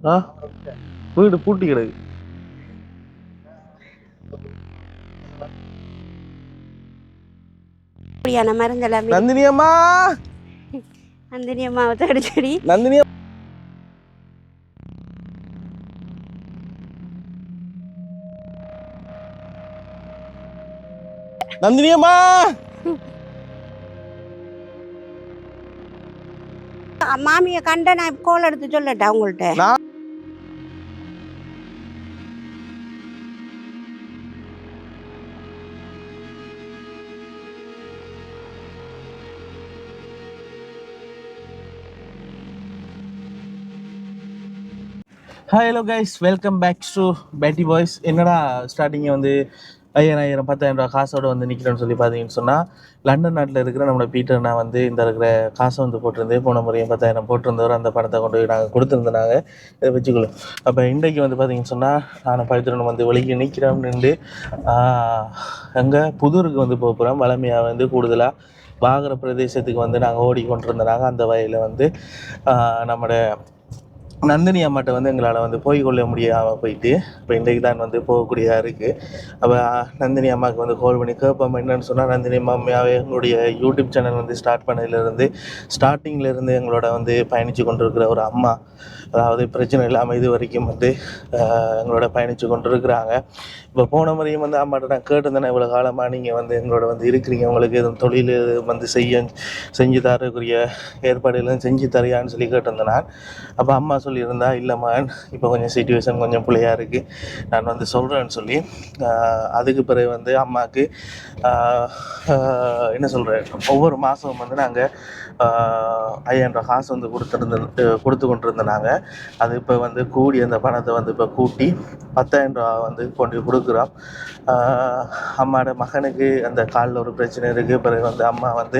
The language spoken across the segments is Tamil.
ஆ வீடு பூட்டி கிடக்கு. மருந்தெல்லாம் நந்தினி அம்மா, நந்தினி அம்மாவை தேடி தேடி நந்தினி நந்தினி அம்மா, மாமியை கண்ட நான் கோல் எடுத்து சொல்லட்டா உங்கள்கிட்ட. Hi hello guys, welcome back to பேட்டி பாய்ஸ். என்னடா ஸ்டார்டிங்கை வந்து 5000 10,000 ரூபா காசோட வந்து நிற்கிறேன்னு சொல்லி பார்த்தீங்கன்னு சொன்னால், லண்டன் நாட்டில் இருக்கிற நம்மளோட பீட்டர் நான் வந்து இந்த இருக்கிற காசை வந்து போட்டிருந்தேன். போன முறையும் 10,000 போட்டிருந்தவர் அந்த பணத்தை கொண்டு போய் நாங்கள் கொடுத்துருந்தோம். இதை வச்சுக்கொள்ளும். அப்போ இன்றைக்கு வந்து பார்த்தீங்கன்னு சொன்னால், நான் பவித்ரன் வந்து வெளியே நிற்கிறோம் நின்று அங்கே புதூருக்கு வந்து போகிறோம். வளமையாக வந்து கூடுதலாக வாகர பிரதேசத்துக்கு வந்து நாங்கள் ஓடிக்கொண்டிருந்தோம். அந்த வகையில் வந்து நம்மளோட நந்தினி அம்மாட்ட வந்து எங்களால் வந்து போய் கொள்ள முடியாமல் போயிட்டு இப்போ இன்றைக்கு தான் வந்து போகக்கூடியதாக இருக்குது. அப்போ நந்தினி அம்மாவுக்கு வந்து கால் பண்ணி கேட்போம். என்னென்னு சொன்னால், நந்தினி அம்மாவே எங்களுடைய யூடியூப் சேனல் வந்து ஸ்டார்ட் பண்ணதுலேருந்து ஸ்டார்டிங்லேருந்து எங்களோட வந்து பயணித்து கொண்டிருக்கிற ஒரு அம்மா, அதாவது பிரச்சனை இல்லாமல் இது வரைக்கும் வந்து எங்களோட பயணித்து கொண்டு இருக்கிறாங்க. இப்போ போன முறையும் வந்து அம்மாட்ட நான் கேட்டிருந்தேன், இவ்வளோ காலமாக நீங்கள் வந்து எங்களோட வந்து இருக்கிறீங்க, உங்களுக்கு எதுவும் தொழில் வந்து செஞ்சு தரக்கூடிய ஏற்பாடுகளும் செஞ்சு தரையான்னு சொல்லி கேட்டிருந்தேன் நான். அப்போ அம்மா சொல்லியிருந்தா, இல்லைம்மா இப்போ கொஞ்சம் சிச்சுவேஷன் கொஞ்சம் பிள்ளையாக இருக்குது, நான் வந்து சொல்கிறேன்னு சொல்லி. அதுக்கு பிறகு வந்து அம்மாவுக்கு என்ன சொல்கிறேன், ஒவ்வொரு மாதமும் வந்து நாங்கள் 5000 ரூபா காசு வந்து கொடுத்து கொண்டிருந்தோம் நாங்கள். அது இப்போ வந்து கூடி அந்த பணத்தை வந்து இப்போ கூட்டி 10,000 ரூபா வந்து கொண்டு கொடுக்குறோம். அம்மாவோட மகனுக்கு அந்த காலில் ஒரு பிரச்சனை இருக்குது. பிறகு வந்து அம்மா வந்து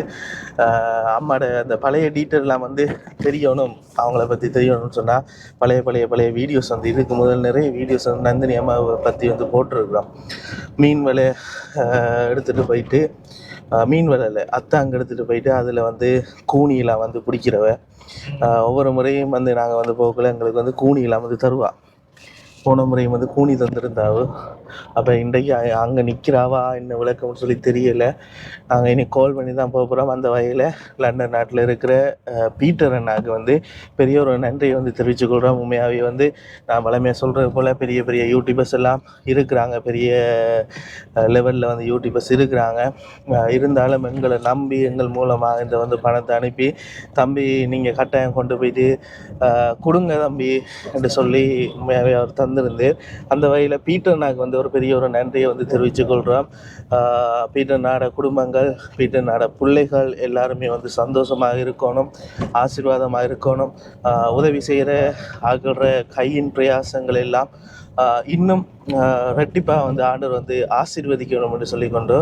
அம்மாவோட அந்த பழைய டீட்டெயிலாம் வந்து தெரியணும், அவங்கள பற்றி தெரியணும்னு சொன்னால் பழைய வீடியோஸ் வந்து இதுக்கு முதல் நிறைய வீடியோஸ் வந்து நந்தினி அம்மாவை பற்றி வந்து போட்டிருக்கிறோம். மீன் வலை எடுத்துகிட்டு போயிட்டு, மீன் வலையில் அங்கே எடுத்துகிட்டு போயிட்டு அதில் வந்து கூனியெல்லாம் வந்து பிடிக்கிறவ. ஒவ்வொரு முறையும் வந்து நாங்கள் வந்து போகக்குள்ள எங்களுக்கு வந்து கூனியெல்லாம் வந்து தருவா. போன முறையும் வந்து கூனி தந்திருந்தாவு. அப்போ இன்றைக்கு அங்கே நிற்கிறாவா என்ன விளக்கம்னு சொல்லி தெரியலை. நாங்கள் இனி கால் பண்ணி தான் போகிறோம். அந்த வகையில் லண்டன் நாட்டில் இருக்கிற பீட்டர் அண்ணாவுக்கு வந்து பெரிய ஒரு நன்றியை வந்து தெரிவித்துக்கொள்கிறோம். உண்மையாகவே வந்து நான் வளமையாக சொல்கிறது போல் பெரிய யூடியூபர்ஸ் எல்லாம் இருக்கிறாங்க, பெரிய லெவலில் வந்து யூடியூபர்ஸ் இருக்கிறாங்க. இருந்தாலும் எங்களை நம்பி எங்கள் மூலமாக இந்த வந்து பணத்தை அனுப்பி, தம்பி நீங்கள் கட்டாயம் கொண்டு போயிட்டு கொடுங்க தம்பி என்று சொல்லி உண்மையாகவே அவர் தந்திருந்து. அந்த வகையில் பீட்டர் நாக்கு வந்து ஒரு பெரிய ஒரு நன்றியை வந்து தெரிவித்துக்கொள்கிறோம். பீட்டர் நாட குடும்பங்கள், பீட்டர் நாட பிள்ளைகள் எல்லாருமே வந்து சந்தோஷமாக இருக்கணும், ஆசீர்வாதமாக இருக்கணும். உதவி செய்கிற ஆகிற கையின் பிரயாசங்கள் எல்லாம் இன்னும் ரெட்டிப்பாக வந்து ஆண்டவர் வந்து ஆசீர்வதிக்கணும் என்று சொல்லிக்கொண்டு,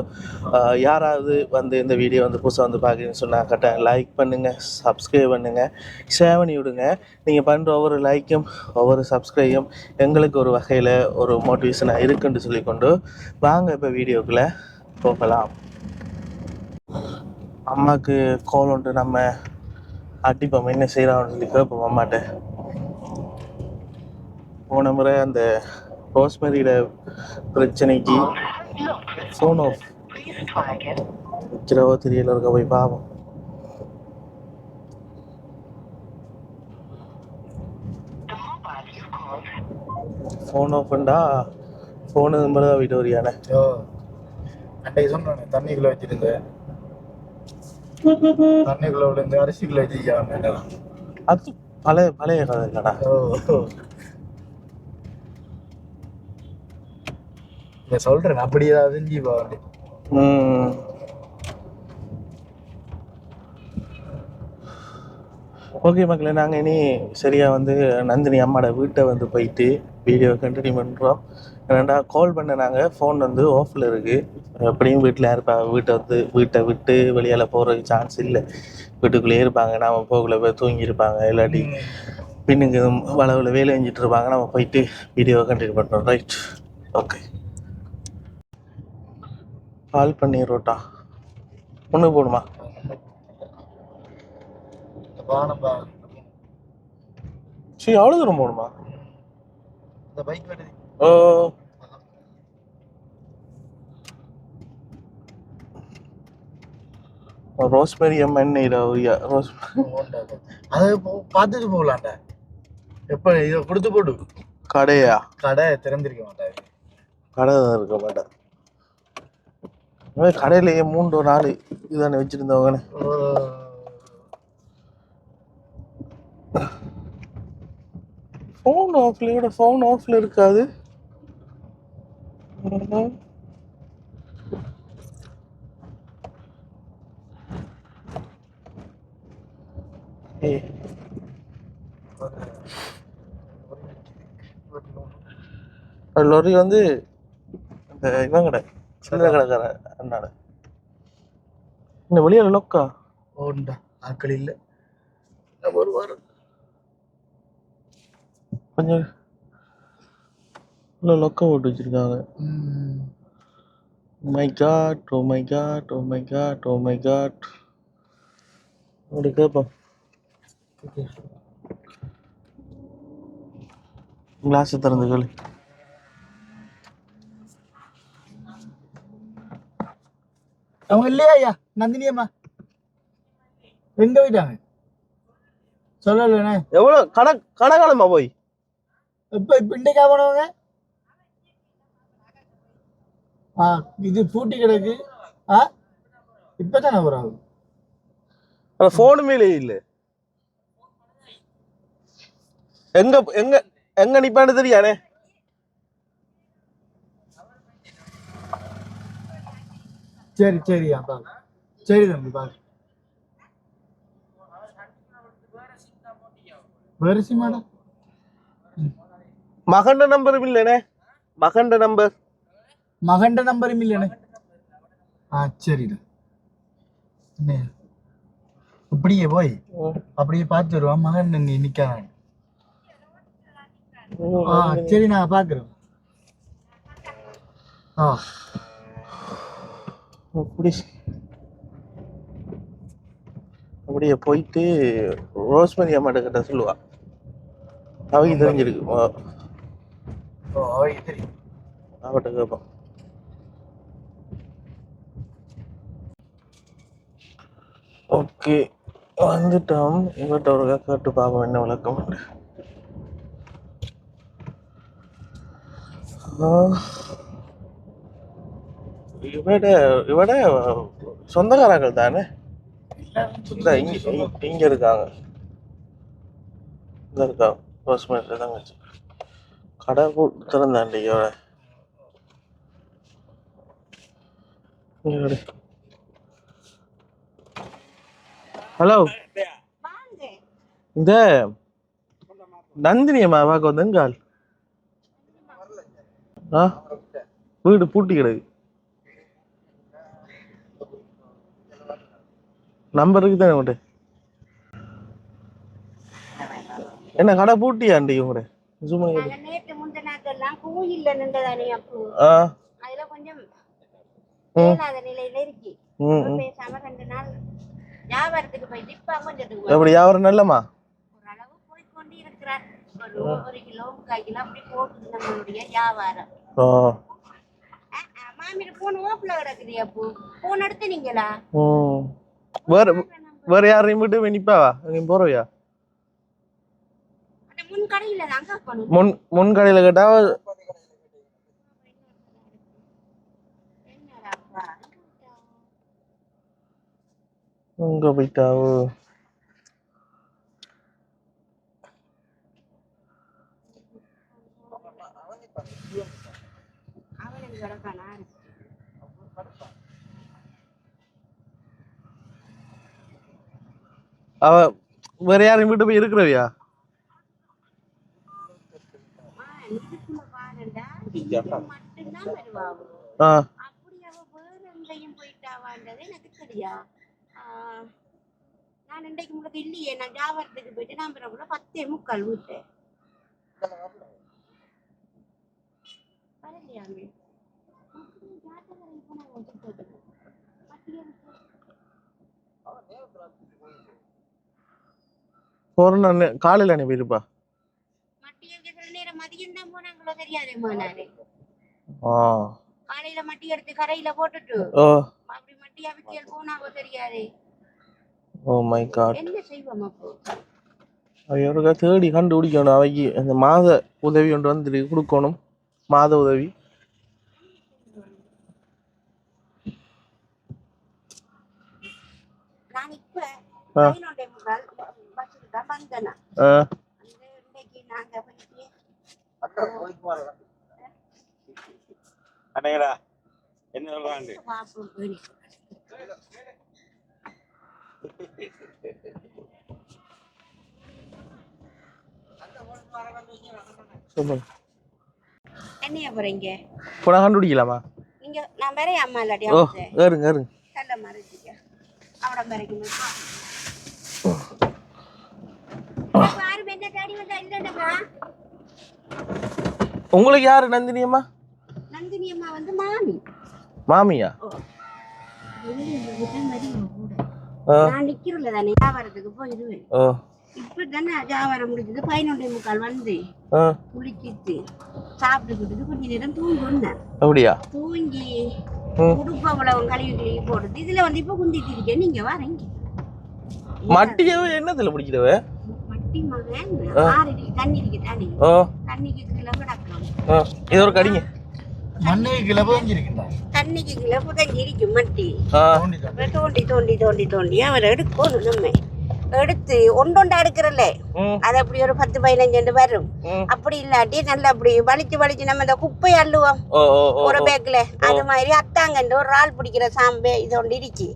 யாராவது வந்து இந்த வீடியோ வந்து புதுசாக வந்து பார்க்குறீங்கன்னு சொன்னால் கரெக்டாக லைக் பண்ணுங்கள், சப்ஸ்கிரைப் பண்ணுங்கள், ஷேர் பண்ணி விடுங்க. நீங்கள் பண்ணுற ஒவ்வொரு லைக்கும் ஒவ்வொரு சப்ஸ்கிரைபும் எங்களுக்கு ஒரு வகையில் ஒரு மோட்டிவேஷனாக இருக்குன்னு சொல்லிக்கொண்டு வாங்க இப்போ வீடியோக்குள்ளே போகலாம். அம்மாவுக்கு கால் ஒன்று நம்ம அடிப்போம், என்ன செய்கிறான்னு சொல்லி கேட்போம் அம்மாட்ட. போன முறை அந்த ரோஸ்மெரியோட பிரச்சனைக்கு ஃபோன் ஆஃப் வைக்கிறவோ தெரியல, இருக்க போய் பாவம். ஃபோன் ஆஃப் பண்ணா ஃபோனு நம்பர் தான் வீட்டு வரியானே. அன்றைக்கு சொன்னானே தண்ணிக்குள்ள வச்சிருங்க, தண்ணிக்குள்ள விழுந்து அரிசிக்குள்ள வச்சிருக்காங்க. அது பழைய கதை இல்லைடா. சொல்றேன் அப்படி ஏதாவது ஜீவா வந்து ஓகே மக்களே, நாங்கள் இனி சரியாக வந்து நந்தினி அம்மாவோட வீட்டை வந்து போயிட்டு வீடியோ கண்டினியூ பண்ணுறோம். ஏன்னாண்டா கால் பண்ண நாங்கள் ஃபோன் வந்து ஆஃபில் இருக்குது. எப்படியும் வீட்டில் இருப்பா, வீட்டை விட்டு வெளியால் போகிறதுக்கு சான்ஸ் இல்லை, வீட்டுக்குள்ளேயே இருப்பாங்க. நாம் போகல போய் தூங்கியிருப்பாங்க, இல்லாட்டி பின்னுக்கு வளவில் வேலை செஞ்சுட்டு இருப்பாங்க. நம்ம போயிட்டு வீடியோவை கண்டினியூ பண்ணுறோம். Right, okay. கால் பண்ணிடுறோட்டா, ஒன்று போடுமா? சரி, அவ்வளோ தூரம் போகணுமா? இந்த பைக் வருது. ஓ ரோஸ்மெரி அம்மன் ரோஸ் ஓண்டா. அது பார்த்துட்டு போகலாம்டா. எப்ப இதை கொடுத்து போடு. கடையா? கடை திறந்திருக்க மாட்டாரு. கடை தான் இருக்க மாட்டேன். கடையிலேயே 3-4 இதுதானே வச்சிருந்தவங்க. ஃபோன் ஆஃப்ல இருக்காது. லொரி வந்து இந்த இவன் கடை சில்லறை கடைக்கார அண்ணாட இந்த வெளியில லொக்கா ஓண்டா ஆக்கள் இல்லை. ஒரு வாரம் கொஞ்சம் லொக்கா போட்டு வச்சிருக்காங்க. My god, oh my god, oh my god, oh my god. அப்படி கேட்போம். கிளாஸ் திறந்து கேளு. அவங்க இல்லையா ஐயா? நந்தினி அம்மா எங்க போயிட்டாங்க சொல்லலண்ணே. எவ்வளவு கடைக்காலமா போய் இப்ப இன்றைக்கா போனவங்க? இது பூட்டி கிடக்கு. இப்பதானே போறாங்க. போனுமே இல்ல. எங்க எங்க எங்க நிப்பான்னு தெரியானே. சரி சரியா பாரு. சரி தம்பி பாரு. வேறு சிம்மாடா. மகண்ட நம்பரும் இல்லனே. மகண்ட நம்பரும் இல்லனே. சரிடா. அப்படியே போய் அப்படியே பார்த்து வருவான். மகன் நீ நிக்காங்க. சரி நான் பாக்குறேன். அப்படியே போயிட்டு ரோஸ்மெரி அம்மாட்ட கிட்ட சொல்லுவா. அவங்க தெரிஞ்சிருக்கு. அவட்ட கேட்பான். ஓகே வந்துட்டோம். இவட்ட ஒரு கேட்டு பார்ப்போம் என்ன விளக்கம். இவட சொந்தக்காரர்கள் தானே. இங்க இருக்காங்க. ரோஸ்மெரியில தான் வச்சு கடை திறந்தாண்டி. ஹலோ, இந்த நந்தினி அம்மா பார்க்க வந்தேங்கால். வீடு பூட்டி கிடக்கு. நம்பருக்கு தானே உண்டு. என்ன கடை பூட்டியாண்டி உங்க? சும்மா நேற்று முந்தினாக்கெல்லாம் கோயில்ல நின்றதானே அப்போ அதுல கொஞ்சம் இயலாத நிலையில இருக்கு. பேசாம 2 நாள் வியாபாரத்துக்கு போயிட்டு இப்ப கொஞ்சம் எப்படி வியாபாரம் நல்லமா ஓரளவு போய்கொண்டு இருக்கிறார். ஒரு கிலோ 3 கிலோ அப்படி போகுது நம்மளுடைய வியாபாரம். மாமியில போன் ஓப்பல கிடக்குது. அப்போ போன் எடுத்து நீங்களா வேற யாரையும் விட்டு நிப்பாவா போறவையா? முன் கடையில தாங்க முன் கடையில கேட்டா உங்க போயிட்டாவோ. அவ வேற யாரையும் வீட்டு போய் இருக்கிறவியா? நான் இன்றைக்கு உங்களுக்கு இல்லையே. நான் வியாபாரத்துக்கு போயிட்டு நான் 10:45 வீட்டு வரலையாமே. காலையில அனுப்பியிருப்பா. இவ்வளவு நேரம் மதியம் தான் போனாங்களோ தெரியாதேம்மா நானு. ஆ காலையில மட்டி எடுத்து கரையில போட்டுட்டு ஓ அப்படி மட்டி அவிச்சியல் போனாவோ தெரியாதே. Oh my god. என்ன செய்வோம் அப்போ? அவருக்கா தேடி கண்டுபிடிக்கணும். அவைக்கு அந்த மாத உதவி ஒன்று வந்து கொடுக்கணும். மாத உதவி. நான் இப்ப 11:15 பஸ்ஸுக்கு தான் வந்தேன். இன்னைக்கு நாங்க போயிட்டு அண்ணேடா என்ன சொல்றாங்க? பாப்போம் போய். என்னையா போறீங்க? போனா கண்டுபிடிக்கலாமா? நீங்க நான் வேற அம்மா இல்லாட்டி ஓ அவங்க ஏறுங்க ஏறுங்க. நல்ல மறைச்சிக்க அவட மறைக்கணும். யாரும் என்ன தேடி வந்தா இல்லைன்னா உங்களுக்கு யாரு நந்தினி அம்மா? நந்தினி அம்மா வந்து மாமி. மாமியா? நான் நிக்கிறல தானே வியாபாரத்துக்கு போயிடுவேன். இப்பதானே வியாபாரம் முடிஞ்சது 11:45 வந்து குளிச்சிட்டு சாப்பிட்டுக்கிட்டு கொஞ்ச நேரம் தூங்குனேன். அப்படியா? தூங்கி உடுப்பு அவ்வளவு கழுவி கழுவி போடுறது இதுல வந்து இப்ப குந்திட்டு இருக்கேன். நீங்க வரீங்க மட்டியவே என்னத்துல பிடிக்கிறவ? மட்டி மகன் 6 அடி தண்ணி இருக்கு தானே. தண்ணிக்கு கீழே கிடக்கும். இது ஒரு கடிங்க. மண்ணுக்கு கீழே புதஞ்சிருக்குண்டா. தண்ணிக்கு கீழே புதஞ்சி இருக்கும் மட்டி. தோண்டி தோண்டி தோண்டி தோண்டி அவரை எடுக்கணும். நம்ம எடுத்து ஒண்டொண்டா எடுக்கிறல்ல அது அப்படி ஒரு 10-15 வரும். அப்படி இல்லாட்டி நல்லா அப்படி வலிச்சு வலிச்சு நம்ம இந்த குப்பை அள்ளுவோம் ஒரு பேக்ல அது மாதிரி அத்தாங்கண்டு ஒரு ஆள் பிடிக்கிற சாம்பே இது ஒன்று இடிச்சு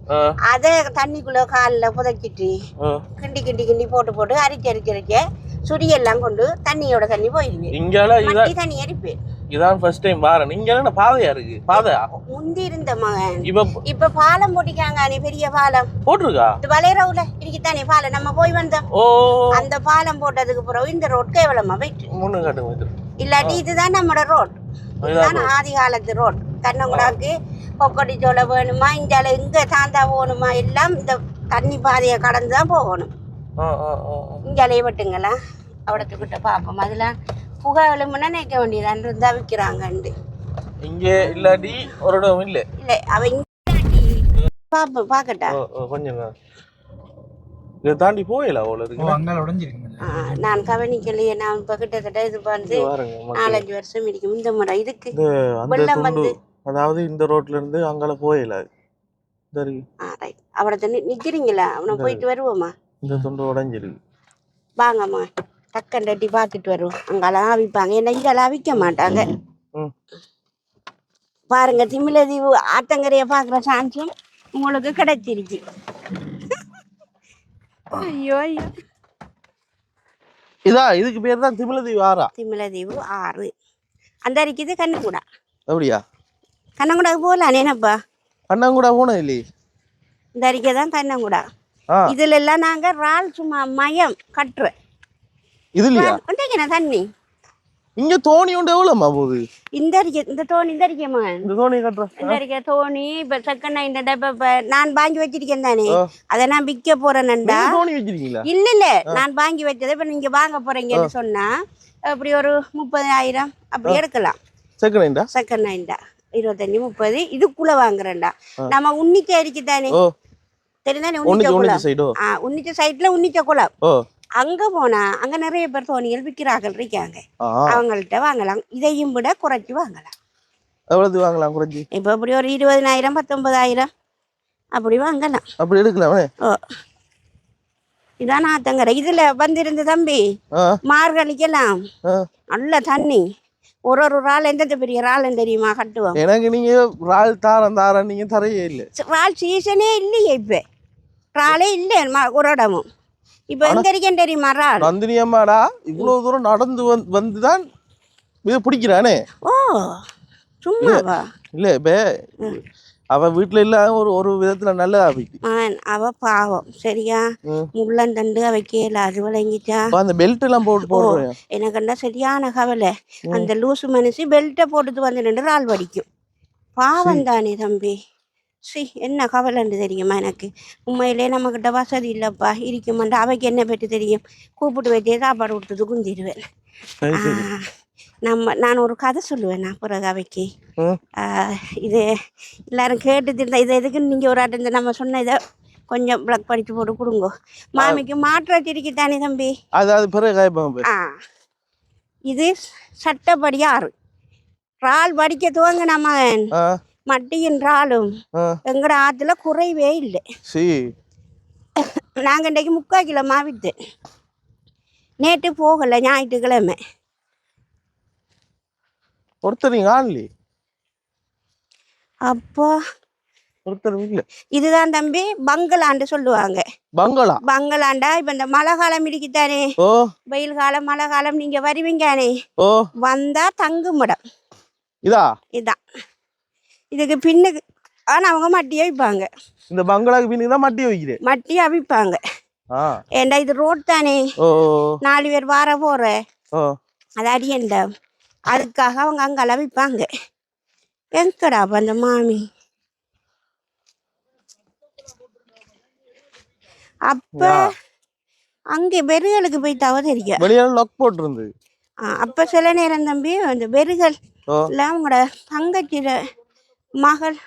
அதை தண்ணிக்குள்ள காலில் புதைச்சிட்டு கிண்டி கிண்டி கிண்டி போட்டு போட்டு அரிச்சு அரிச்சு அரிச்ச சுடியெல்லாம் கொண்டு தண்ணியோட தண்ணி போயிடுவேன். தண்ணி அரிப்பேன். இதான் ஃபர்ஸ்ட் டைம் பாறேன். இங்க என்ன பாதையா இருக்கு? பாதையா முந்தி இருந்த மகன் இப்ப பாலம் போட்டிருக்காங்க. நீ பெரிய பாலம் போட்டிருக்கா? இது வளையறவுல இருக்குதானே பாலம் நம்ம போய் வந்தோம். அந்த பாலம் போட்டதுக்கு பிறகு இந்த ரோட் கேவலமா போயிட்டு இல்லாட்டி இதுதான் நம்மளோட ரோட். இதுதான் ஆதி காலத்து ரோட். கண்ணங்குடாக்கு கொக்கடி சோலை வேணுமா இஞ்சால இங்க தாந்தா போகணுமா எல்லாம் இந்த தண்ணி பாதையை கடந்துதான் போகணும். இஞ்சாலையை விட்டுங்களா அவடத்துக்கிட்ட பாப்போம். அதெல்லாம் புகை எழுமுன்னா நினைக்க வேண்டியதான் இருந்தா விற்கிறாங்கண்டு. இங்க இல்லாட்டி ஒரு இடம் இல்ல இல்ல அவ இல்லாட்டி பாப்போம் பாக்கட்டா கொஞ்சம் இதை தாண்டி போயில அவ்வளோ இருக்கு. அங்கால உடைஞ்சிருக்கு. நான் கவனிக்கலையே. நான் இப்ப கிட்டத்தட்ட இது வந்து 4-5 வருஷம் இருக்கும். இந்த முறை இதுக்கு வெள்ளம் வந்து அதாவது இந்த ரோட்ல இருந்து அங்கால போயில அவட நிக்கிறீங்களா? அவனை போயிட்டு வருவோமா? இந்த துண்டு உடைஞ்சிருக்கு. வாங்கம்மா டக்கண்டட்டி பார்த்துட்டு வருவோம். அங்கெல்லாம் அவிப்பாங்க. என்ன இங்கெல்லாம் அவிக்க மாட்டாங்க. பாருங்க திமிலதீவு ஆத்தங்கரைய பாக்குற சான்ஸும் உங்களுக்கு கிடைச்சிருச்சு. ஐயோ ஐயோ இதுக்கு பேர் தான் திமிலதீவு ஆறா? திமிலதீவு ஆறு அந்த இருக்குது. கண்ணங்குடா. அப்படியா? கண்ணங்குடாக்கு போகலாம் என்னப்பா? கண்ணங்குடா போனது இல்லையே. இந்த அறிக்கை தான் கண்ணங்குடா. இதுல எல்லாம் நாங்க ரால் சும்மா மயம் கட்டுறேன். இதுலயா தண்ணி இங்க தோணி உண்டு எவ்வளவுமா போகுது? இந்த அறிக்கை இந்த தோணி இந்த அறிக்கைமா இந்த தோணி கட்டுறேன். இந்த அறிக்கை தோணி இப்ப செகண்ட் இந்த டப்ப நான் வாங்கி வச்சிருக்கேன் தானே. அதை நான் விற்க போறேன்டா. தோணி வச்சிருக்கீங்களா? இல்ல இல்ல நான் வாங்கி வச்சதை இப்ப நீங்க வாங்க போறீங்கன்னு சொன்னா அப்படி ஒரு 30,000 அப்படி எடுக்கலாம். செகண்ட் ஹேண்டா 25-30 இதுக்குள்ள வாங்குறேன்டா. நம்ம உன்னிச்ச அரிக்கை தானே தெரியுதானே? உன்னிச்ச சைட்ல உன்னிச்ச குளம் அங்க போனா அங்க நிறைய பேர் தோணிகள் விற்கிறார்கள் இருக்காங்க. அவங்கள்ட்ட வாங்கலாம். இதையும் விட குறைச்சி வாங்கலாம். எவ்வளவு வாங்கலாம் குறைச்சி? இப்ப அப்படி ஒரு 20,000-19,000 அப்படி வாங்கலாம். அப்படி எடுக்கலாம். இதான் ஆத்தங்கரை. இதுல வந்திருந்த தம்பி மார்கழிக்கலாம் நல்ல தண்ணி. ஒரு ரால் எந்த பெரிய ரால் தெரியுமா கட்டுவோம். எனக்கு நீங்க ரால் தாரம் நீங்க தரையே இல்ல. ரால் சீசனே இல்லையே. இப்ப ராலே இல்ல ஒரு இடமும். இப்ப எங்க இருக்கேன் தெரியுமா ரால்? நந்தினி அம்மாடா இவ்வளவு தூரம் நடந்து வந்துதான் இதை பிடிக்கிறானே. ஓ சும்மாவா? இல்ல இப்ப அவ வீட்டுல இல்ல ஒரு விதத்துல நல்லதா போயிட்டு. அவ பாவம் சரியா முள்ளந்தண்டு அவ கேள அது விளங்கிச்சா. அந்த பெல்ட் எல்லாம் போடுறேன். எனக்கு சரியான கவலை. அந்த லூசு மனுஷி பெல்ட்டை போட்டுட்டு வந்து 2 நாள் வடிக்கும். பாவம் தானே தம்பி. என்ன கவலைன்னு தெரியுமா எனக்கு? உண்மையிலே நம்மக்கிட்ட வசதி இல்லைப்பா இருக்குமாண்டா. அவைக்கு என்ன பற்றி தெரியும்? கூப்பிட்டு வச்சே சாப்பாடு கொடுத்தது குந்திடுவேன். சரி ஆ, சரி. நான் ஒரு கதை சொல்லுவேன் நான் பிறகு அவைக்கு. ம். இது எல்லாரும் கேட்டு இருந்தா இது எதுக்குன்னு நீங்கள் ஒரு ஆட்டு நம்ம சொன்ன இதை கொஞ்சம் பிளக் படித்து போட்டு கொடுங்கோ. மாமிக்கு மாற்று வச்சிருக்கத்தானே தம்பி. அது பிறகு காய்ப்பாங்க. ஆ, இது சட்டப்படி 6 இறால் படிக்க துவங்கின மகன் மட்டியின் இறாலும் எங்கட ஆற்றுல குறைவே இல்லை. நாங்கள் இன்றைக்கு 3/4 கிலோ மாவிட்டு நேற்று போகலை ஞாயிற்றுக்கிழமை. ஒருத்தர் நீங்க ஆன்லி அப்போ ஒருத்தர் இல்ல. இதுதான் தம்பி பங்களாண்டு சொல்லுவாங்க. பங்களாண்டா இப்ப இந்த மழை காலம் இருக்குத்தானே, வெயில் காலம் மழை காலம் நீங்க வருவீங்கானே, வந்தா தங்குமிடம் இதான். இதுக்கு பின்னுக்கு ஆனா அவங்க மட்டியை வைப்பாங்க. இந்த பங்களாக்கு பின்னுக்கு தான் மட்டியை அவிப்பாங்க. ஏண்டா இது ரோட் தானே, 4 பேர் வார போற அது அடியண்ட, அதுக்காக அவங்க அங்கெல்லாம் விற்பாங்க. எங்கடா அந்த மாமி அப்ப அங்கே பெருகளுக்கு போய் தவறிக்க வெளியால லாக் போட்டு. அப்ப சில நேரம் தம்பி அந்த பெருகள் இல்ல உங்களோட தங்கச்சிட மகள்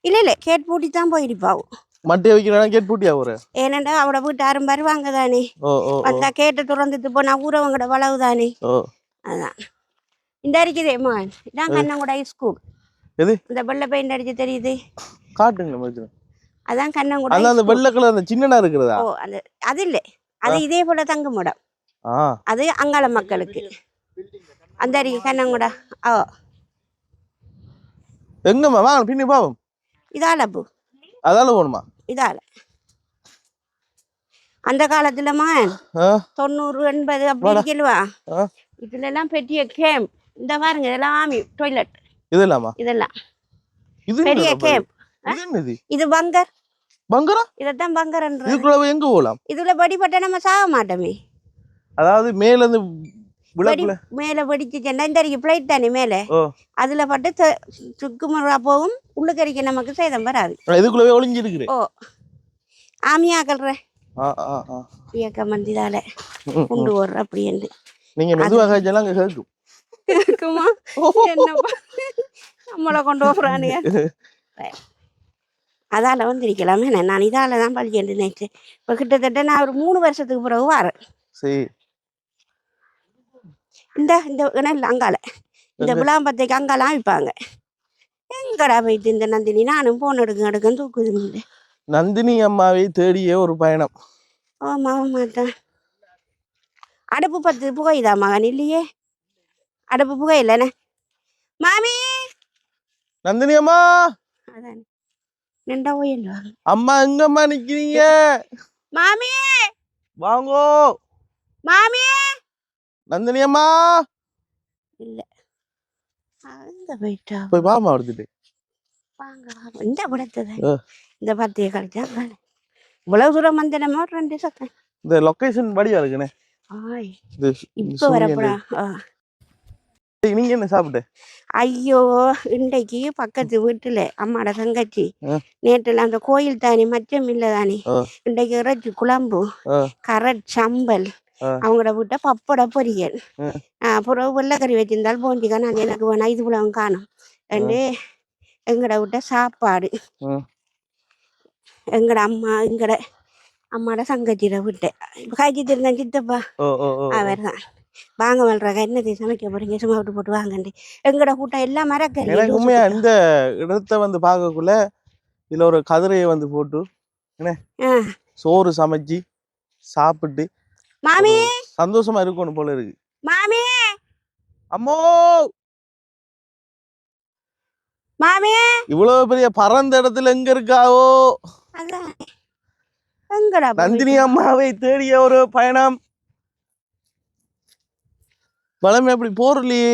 இல்ல கேட் பூட்டி தான் போயிருப்பாவும். மட்டிய வைக்கிறாங்க கேட் பூட்டியா ஒரு ஏனண்டா அவட வீட்டு யாரும் வருவாங்க தானே, வந்தா கேட்டு திறந்துட்டு போனா ஊரவங்கட வளவு தானே. அதான் இந்த அடிக்குதே மகன், இதான் கண்ணங்கூட ஸ்கூல். இந்த வெள்ளை பெயிண்ட் அடிச்சு தெரியுது காட்டுங்க. அதான் கண்ணங்கூட. அந்த வெள்ளை கலர் அந்த சின்னனா இருக்குறதா? ஓ அந்த அது இல்ல, அது இதே போல தங்குமிடம். அது அங்காள மக்களுக்கு. அந்த அடி கண்ணங்கூட. ஓ எங்கம்மா வாங்க பின்னி பாவம். இதால போ, அதால போணுமா? இதால அந்த காலத்துல மகன் 90 80 அப்படி இருக்கல்வா, இதுல எல்லாம் பெரிய கேம்ப். இந்த பாருங்க இதெல்லாம் ஆமி டாய்லெட். இதெல்லாம் பெரிய கேம்ப். இது பங்கர். பங்கரா? இதத்தான் பங்கர்ன்ற. இதுக்குள்ள எங்க போலாம்? இதுல படிப்பட்ட நம்ம சாக மாட்டோமே. அதாவது மேல இருந்து மேல வெடிச்சுட்டா இந்த பிளைட் தானே மேல, அதுல பட்டு சுக்குமுறா போகும். உள்ளுக்கறிக்க நமக்கு சேதம் வராது. இதுக்குள்ளவே ஒளிஞ்சிருக்கு. ஓ ஆமியாக்கல்ற இயக்க மந்திதால கொண்டு வர்ற அப்படின்னு நீங்க மெதுவாக கேட்கும் கேட்குமா? என்னப்பா நம்மளை கொண்டு வர்றானுங்க. அதால வந்திருக்கலாமே. நான் இதால தான் பழிச்சேன் நேற்று. இப்போ கிட்டத்தட்ட நான் ஒரு 3 வருஷத்துக்கு பிறகு வரேன். இந்த அங்கால இந்த விளாம்பத்தைக்கு அங்காலாம் விற்பாங்க. எங்கடா போயிட்டு இந்த நந்தினி நானும் போன் எடுக்கும் தூக்குது இல்லை. நந்தினி அம்மாவை தேடிய ஒரு பயணம். ஆமா மாட்டேன். அடுப்பு 10 புகைதா மகன்? இல்லையே, அடுப்பு புகை இல்லைண்ணே. மாமி நந்தினி அம்மா அதான் நின்றா போயில்ல. அம்மா எங்கம்மா நிக்கிறீங்க? மாமி வாங்கோ. மாமி நந்தினி அம்மா இல்ல, அங்க போயிட்டா. போய் வாமா எடுத்துட்டு வாங்க. இந்த படத்தை இந்த பத்திய கழிச்சா இவ்வளவு தூரம் வந்து நம்ம 2 சத்தம். இந்த லொகேஷன் படியா இருக்குண்ணே. இப்ப வரப்படா. நீங்க என்ன சாப்பிட்டு? ஐயோ இன்றைக்கு பக்கத்து வீட்டுல அம்மாட தங்கச்சி நேற்றுல அந்த கோயில் தானே மச்சம் இல்ல தானே, இன்றைக்கு இறைச்சி குழம்பு கரட் சம்பல், அவங்களோட வீட்டை பப்பட பொரியல், அப்புறம் வெள்ளைக்கறி வச்சிருந்தாலும் போஞ்சிக்கா. நான் எனக்கு வேணா இது போல காணும் ரெண்டு. எங்கட வீட்டை சாப்பாடு எங்கட அம்மாட சங்கச்சிட விட்டேன். இப்போ காய்ச்சி திருந்தேன் சித்தப்பா அவர் தான். வாங்க வல்றாங்க, என்னது சமைக்க போறீங்க? சும்மா விட்டு போட்டு வாங்கண்டி. எங்கட கூட்டம் எல்லாம் மரக்கறி. எனக்கு உண்மையா இந்த இடத்த வந்து பார்க்கக்குள்ள இதுல ஒரு கதிரையை வந்து போட்டு என்ன சோறு சமைச்சு சாப்பிட்டு மாமி சந்தோஷமா இருக்கணும் போல இருக்கு. மாமி அம்மோ மாமி இவ்வளவு பெரிய பறந்த இடத்துல எங்க இருக்காவோ? நந்தினி அம்மாவை தேடிய ஒரு பயணம். பழம் எப்படி போறலையே.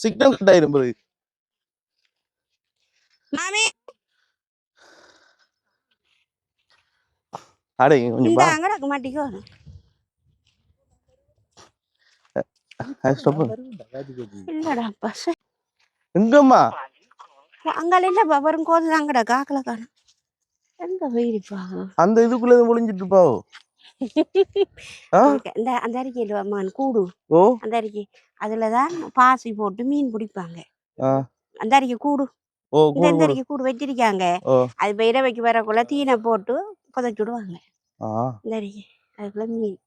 சிக்னல் கட் ஆயிரும் பிறகு. எங்கம்மா அங்கால இல்ல வரும் கோது அங்கடா காக்கல காணும். எங்க போயிருப்பா அந்த இதுக்குள்ள ஒளிஞ்சிட்டு இருப்பாவோ ஆ இந்த அந்த அறிக்கையில் அம்மான் கூடு ஓ அந்த அறிக்கை அதுலதான் பாசி போட்டு மீன் பிடிப்பாங்க ஆ அந்த அறிக்கை கூடு ஓ இந்த கூடு இந்த கூடு அறிக்கை கூடு வச்சிருக்காங்க ஓ அது இப்போ இரவைக்கு வரக்குள்ள தீனை போட்டு புதைச்சி விடுவாங்க ஆ இந்த அறிக்கை அதுக்குள்ள மீன்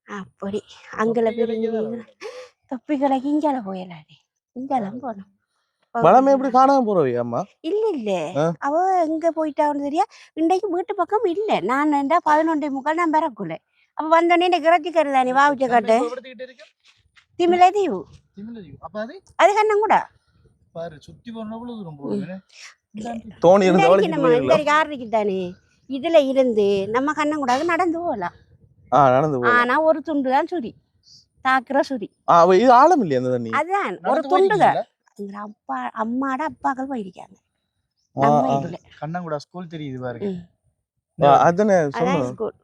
அப்படி அங்கல பெரிய தொப்பி கடைக்கு இங்கால போயிடாது இங்காலம் போனோம் வளமே எப்படி காணாம போறவை அம்மா இல்ல இல்ல ஆ? அவ எங்க போயிட்டான்னு தெரியா இன்றைக்கு வீட்டு பக்கம் இல்ல நான் 11:45 நான் பெறக்குள்ள அப்ப வந்தோடனே இந்த கிரத்தி கருதானே வாவிச்ச காட்டு திமிலை தீவு அது கண்ணம் கூட பாரு சுத்தி போன எவ்வளவு தூரம் போகுது தோணி இந்த இருந்த அன்னைக்கு வழிக்கு நம்ம இந்த போயிடலாம் அன்னைக்கு ஆறரைக்கு தானே இதுல இருந்து நம்ம கண்ணம் கூடாது நடந்து போகலாம் நடந்து போ ஆனா ஒரு துண்டு தான் சுரி தாக்குற சுரி இது ஆழம் இல்லையா அந்த தண்ணி அதுதான் ஒரு துண்டு தான் எங்க அப்பா அம்மாட அப்பாக்கள் போயிருக்காங்க நம்ம இதுல கண்ணங்குடா ஸ்கூல் தெரியுது பாருங்க அதானே அதான் சொன்னோம் ஸ்கூல்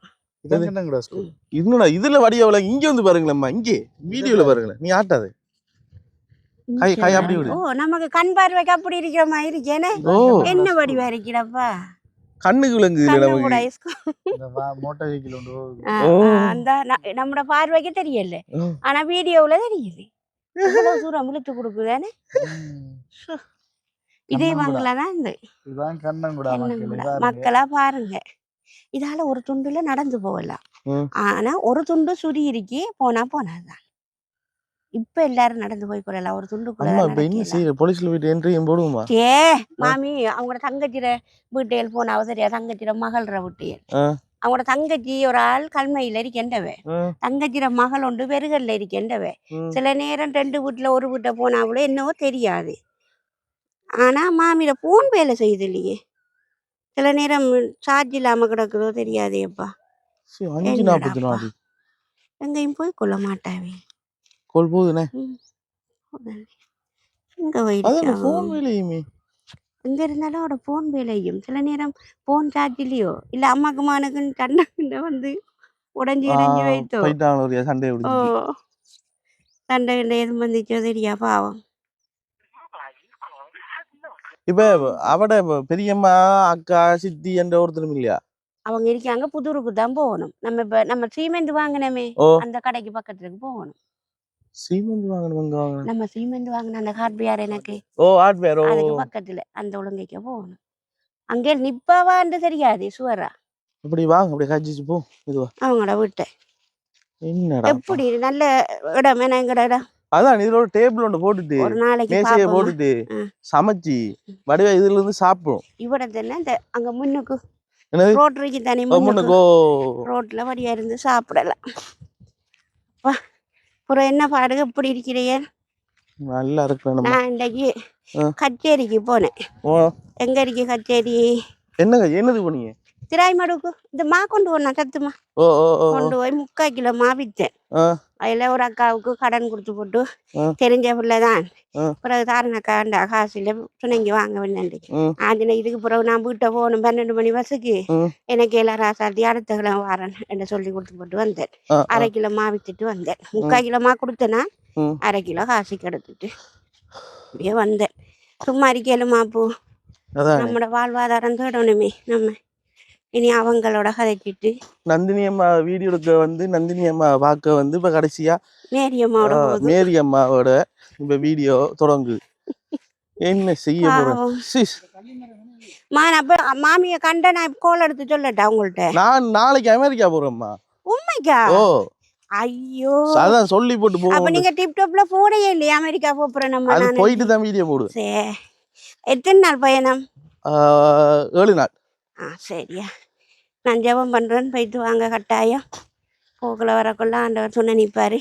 கண்ணங்குடா ஸ்கூல் இன்னும் இதுல வடியவள இங்க வந்து பாருங்களேம்மா இங்கே வீடியோல பாருங்களேன் நீ ஆட்டாது கை கை அப்படி விடு ஓ நமக்கு கண் பார்வைக்கு அப்படி இருக்கிற மாதிரி இருக்கேனே ஓ என்ன வடிவா இருக்கிறப்பா கண்ணுக்கு விளங்குது கண்ணன் கூட நமக்கு இந்த மோட்டார் வெஹிக்கிள் ஒன்று போகுது. அந்த நம்மட பார்வைக்கு தெரியல ஓ. ஆனா வீடியோவுல தெரியுது இவ்வளவு தூரம் இழுத்து கொடுக்குதானே இதே வாங்கலாம் இந்த இதுதான் கண்ணங்குடா கண்ணங்குடா. மக்களா பாருங்க இதால ஒரு துண்டுல நடந்து போகலாம் ம். ஆனா ஒரு துண்டு சுரி இருக்கி போனாதான் இப்ப எல்லாரும் நடந்து போய் கொள்ளலாம் ஒரு அம்மா இப்ப என்ன துண்டுக்குள்ள செய்ய போலீஸ்ல போயிட்டு என்ட்ரியும் போடுவோமா ஏ மாமி அவங்களோட தங்கச்சிர வீட்டையில் போனா சரியா தங்கச்சிர மகள்ற வீட்டையில் ஆ. அவங்களோட தங்கச்சி ஒரு ஆள் கல்மையில இருக்கின்றவ ம், தங்கச்சிர மகள் ஒன்று பெருகல்ல இருக்கின்றவ ம். சில நேரம் 2 வீட்டுல ஒரு வீட்டை போனாவிட என்னவோ தெரியாது ஆனா மாமியில போன் வேலை செய்யுது இல்லையே சில நேரம் சார்ஜ் இல்லாம கிடக்குதோ தெரியாதேப்பா சரி, 5:44 எங்கேயும் போய் கொள்ள மாட்டாவே கோல் போகுதுண்ணே எங்க அதான் போயிடுச்சு போன் வேலையுமே எங்க இருந்தாலும் அவட போன் வேலையும் சில நேரம் போன் சார்ஜ் இல்லையோ இல்ல அம்மாக்கு மானுக்குன்னு சண்டை வந்து உடஞ்சி இடைஞ்சி வைத்தோ போயிட்டாங்க ஒரு சண்டை ஓ பிடிச்சிட்டு சண்டை கிண்டை எதுவும் வந்துச்சோ தெரியா பாவம் இப்ப அவட பெரியம்மா அக்கா சித்தி என்ற ஒருத்தரும் இல்லையா அவங்க இருக்காங்க புதூருக்கு தான் போகணும் நம்ம சீமெண்ட் வாங்கினோமே ஓ அந்த கடைக்கு பக்கத்துக்கு போகணும் சீமெண்ட் வாங்கணும் நம்ம சீமெண்ட் வாங்கின அந்த ஹார்ட்வேர் எனக்கு ஓ ஹார்ட்வேர் ஓ அதுக்கு பக்கத்துல அந்த ஒழுங்கைக்கு போகணும் அங்கே நிப்பாவான்னு தெரியாது சுவரா அப்படி வாங்க அப்படி காய்ச்சிச்சு போ இதுவா அவங்களோட வீட்டை என்னடா எப்படி நல்ல இடம் என்ன எங்கட இடம் அதான் இதுல ஒரு டேபிள் ஒன்று போட்டுட்டு ஒரு நாளைக்கு மேசையை பாப்போமா போட்டுட்டு ஆ. சமைச்சு வடிவா இதுல இருந்து சாப்பிடும் இவ்வளவு இந்த அங்க முன்னுக்கு என்னது ரோட்டரிக்கு தானே முன்னுக்கு முன்னுக்கு ஓ ரோட்ல வடியா இருந்து சாப்பிடலாம் அப்புறம் என்ன பாடு எப்படி இருக்கிறீங்க நல்லா இருக்கணும் நான் இன்றைக்கு ஆ. கச்சேரிக்கு போனேன் ஓ எங்க இருக்கு கச்சேரி என்னது போனீங்க திராய்மடுக்கு இந்த மா கொண்டு போனேன் சத்துமா ஓ ஓ ஓ கொண்டு போய் 3/4 கிலோ மா விற்றேன் ஆ, அதில் ஒரு அக்காவுக்கு கடன் கொடுத்து போட்டு ஆ. தெரிஞ்ச பிள்ளைதான் ஆ. பிறகு தாரண அக்கா காசில் துணைங்கி வாங்க வேண்டாண்டு ம். ஆஞ்சின இதுக்கு பிறகு நான் வீட்டை போகணும் 12 மணி பஸ்ஸுக்கு ம். எனக்கு எல்லாம் ராசாத்தி அடுத்த கிலோ வரேன் என்று சொல்லி கொடுத்து போட்டு வந்தேன் ஆ, 1/2 கிலோ மா விற்றுட்டு வந்தேன் 3/4 கிலோ மா கொடுத்தேன்னா ம். 1/2 கிலோ காசுக்கு எடுத்துட்டு அப்படியே வந்தேன் சும்மா இருக்கலுமா பூ அதான் நம்மளோட வாழ்வாதாரம் தேடணுமே நம்ம இனி அவங்களோட கதைச்சிட்டு நந்தினி அம்மா வீடியோ எடுக்க வந்து நந்தினி அம்மா பார்க்க வந்து இப்ப கடைசியா மேரியம்மாவோட போது மேரி அம்மாவோட இப்ப வீடியோ தொடங்குது என்ன செய்ய போறேன் பாவம். சிஸ், அப்ப மாமியை கண்ட நான் கோல் எடுத்து சொல்லட்டா உங்கள்ட்ட நான் நாளைக்கு அமெரிக்கா போறேம்மா உண்மைக்கா ஓ ஐயோ அதான் சொல்லி போட்டு அப்ப போவோம் நீங்க டிப்டாப்ல போடையே இல்லையா அமெரிக்கா போறேன் நம்ம அது நானு. போயிட்டு தான் வீடியோ போடுவேன் சே எத்தனை நாள் பயணம் 7 நாள் சரியா நான் ஜெபம் பண்றேன்னு போயிட்டு வாங்க கட்டாயம் போக்குல வரக்குள்ள ஆண்டவர் சொன்ன நிப்பாரு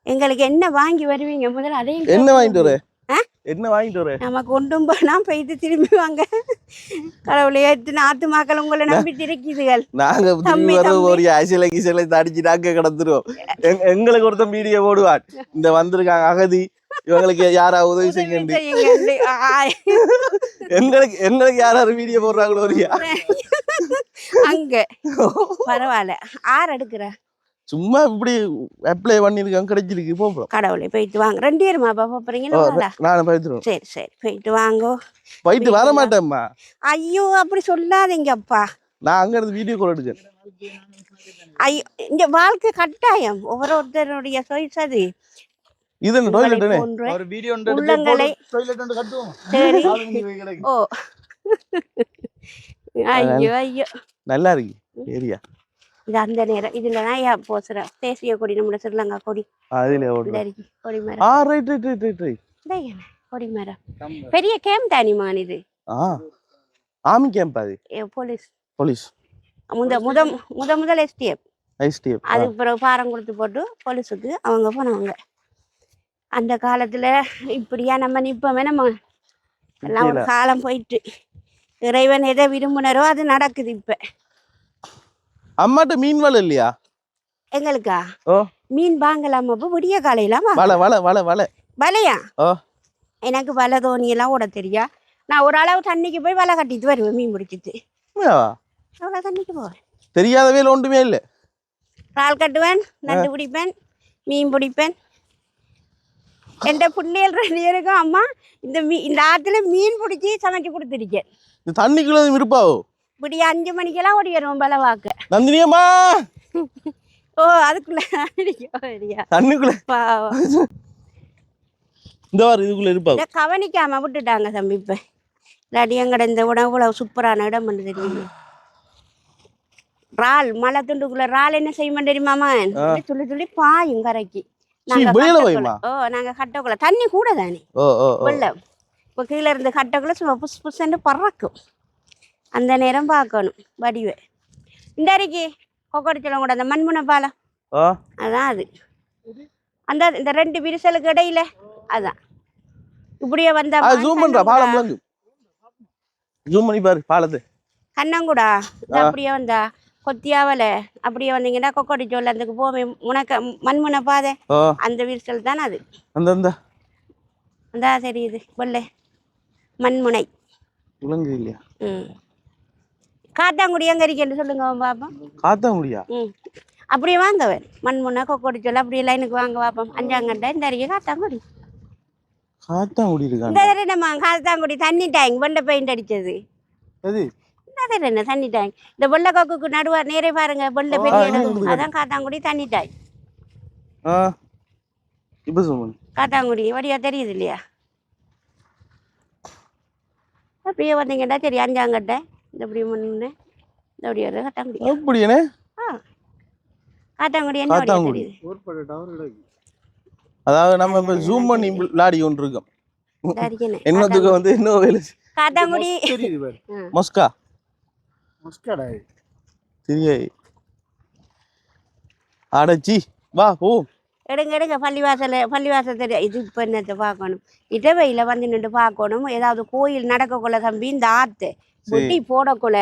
எங்களுக்கு என்ன வாங்கி வருவீங்க முதல்ல அதையும் என்ன வாங்கிட்டு வர ஆ? என்ன வாங்கிட்டு வர நமக்கு ஒன்றும் போனா போயிட்டு திரும்பி வாங்க கடவுளை எத்தனை ஆத்துமாக்கள் உங்களை நம்பி திருக்குதுகள் நாங்க தம்பி, திரும்பி வர தம்பி. ஒரு ஐசில கிசில தடிச்சு நாங்க கிடந்துருவோம் எங்களுக்கு ஒருத்தன் வீடியோ போடுவான் இந்த வந்திருக்காங்க அகதி இவங்களுக்கு யாராவது உதவி செய்யுங்க செய்யுங்க. எங்களுக்கு யாராவது வீடியோ போடுறாங்களோ இல்லையா அங்க பரவாயில்ல ஆறு எடுக்கிற சும்மா இப்படி அப்ளை பண்ணிருக்கேன் கிடைச்சிருக்கு போறோம். கடவுளை போயிட்டு வாங்க. 2 பேருமா பாப்பா போறீங்களா? நானும் போயிட்டு. சரி சரி போயிட்டு வாங்கோ. போயிட்டு வர மாட்டேம்மா. ஐயோ அப்படி சொல்லாதீங்கப்பா. நான் அங்க இருந்து வீடியோ கால் எடுக்கிறேன். ஐயோ இந்த வாழ்க்கை கட்டாயம் ஒவ்வொருத்தருடைய சாய்ஸ் அது. இது என்ன டாய்லெட்னே? ஒரு வீடியோ உள்ளங்களை டாய்லெட் வந்து கட்டுவோம். சரி. சரி. ஓ ஐயோ ஐயோ நல்லா இருக்கு ஏரியா. இது அந்த நேரம் இதுல நான் போசுற தேசிய கொடி நம்ம ஸ்ரீலங்கா கொடி அதுல ஓடு. கொடி மரம். Right right right right. கொடி மரம் பெரிய கேம்ப் தானிமான் இது. ஆர்மி கேம்ப் அது. போலீஸ் போலீஸ் முதல் எஸ்டிஎஃப். எஸ்டிஎஃப் அதுக்கு பிறகு பாரம் கொடுத்து போட்டு போலீஸுக்கு அவங்க போனவங்க. அந்த காலத்துல இப்படியா நம்ம நிப்போமே நம்ம எல்லாம் ஒரு காலம் போயிட்டு இறைவன் எதை விரும்பினரோ அது நடக்குது. இப்ப அம்மாட்ட மீன் வலை இல்லையா எங்களுக்கா? ஓ மீன் வாங்கலாமா? விடிய காலையிலாமா? வலை வலை வலை வலை வலையா? ஓ எனக்கு வலை தோணி எல்லாம் ஓட தெரியா. நான் ஒரு அளவு தண்ணிக்கு போய் வலை கட்டிட்டு வருவேன் மீன் பிடிச்சிட்டு. அவ்வளோ தண்ணிக்கு போவேன். தெரியாத வேலை ஒன்றுமே இல்லை. இறால் கட்டுவேன், நண்டு பிடிப்பேன், மீன் பிடிப்பேன். என் பிள்ளைகள் 2 பேருக்கும் அம்மா இந்த ஆற்றுல மீன் பிடிச்சி சமைச்சு கொடுத்துருக்கேன். இந்த தண்ணிக்குள்ள இருப்பாவோ? இப்படி 5 மணிக்கெல்லாம் ஓடி வருவோம் பல வாக்க. நந்தினியம்மா ஓ அதுக்குள்ள தண்ணிக்குள்ள பாவம். இந்த வாரம் இதுக்குள்ள இருப்பாவோ? இதை கவனிக்காம விட்டுட்டாங்க தம்பி. இப்ப இல்லாட்டி எங்கட இந்த உணவுல சூப்பரான இடம் பண்ணு தெரியுமா? இறால் மலை துண்டுக்குள்ள இறால் என்ன செய்ய தெரியுமாமா? துள்ளி துள்ளி பாயும் கரைக்கு. நாங்க கட்டக்குள்ள தண்ணி கூட தானே வெள்ளம். இப்போ கீழே இருந்து கட்டக்குள்ள சும்மா புஷ் புஷ்ன்னு பறக்கும். அந்த நேரம் பார்க்கணும் வடிவை. இந்த அறைக்கு கொக்கடிச்சலம் கூட அந்த மண்முனை பாலம் அதான் அது. அந்த இந்த 2 விரிசலுக்கு இடையில அதான் இப்படியே வந்தா கண்ணங்குடா அப்படியே வந்தா கொத்தியாவல அப்படியே வந்தீங்கன்னா கொக்கடிச்சோல்ல அதுக்கு போவே முனக்க மண்முனை பாதை அந்த விரிசல் தானே அது. அந்த தெரியுது வெள்ளை மண்முனை இல்லையா? காத்தாங்குடி எங்க இருக்கேன்னு சொல்லுங்க பாப்போம். காத்தாங்குடியா? அப்படியே வாங்கவேன் மண்முனை கொக்கடிச்சோல்ல அப்படியே லைனுக்கு வாங்க பாப்போம். 5ஆம் கண்டை இந்த அறிக்கை காத்தாங்குடி. காத்தாங்குடி இந்த நம்ம காத்தாங்குடி தண்ணி டேங்க் வெள்ளை பெயிண்ட் அடிச்சது. என்ன தண்ணி டேங்க் இந்த வெள்ளை கொக்குக்கு நடுவா நேரே பாருங்க வெள்ளை பெரிய அதான் காத்தாங்குடி தண்ணி டேங்க். காத்தாங்குடி வடியா தெரியுது இல்லையா? அப்படியே வந்தீங்கன்னா சரி 5ஆம் கட்டை இந்த அப்படி முன்னு இந்த அப்படியே காத்தாங்குடி. காத்தாங்குடி என்ன தெரியுது? அதாவது நம்ம இப்ப ஜூம் பண்ணி விளையாடி கொண்டு இருக்கோம். என்னத்துக்கு வந்து இன்னும் வேலை காத்தாங்குடி மொஸ்கா அடைச்சி வா போ எடுங்க பள்ளிவாசல் தெரியும். இது இப்போ என்னத்தை பார்க்கணும்? இடவையில் வந்து நின்று பார்க்கணும். ஏதாவது கோயில் நடக்கக்குள்ள தம்பி இந்த ஆற்று வெடி போடக்குள்ள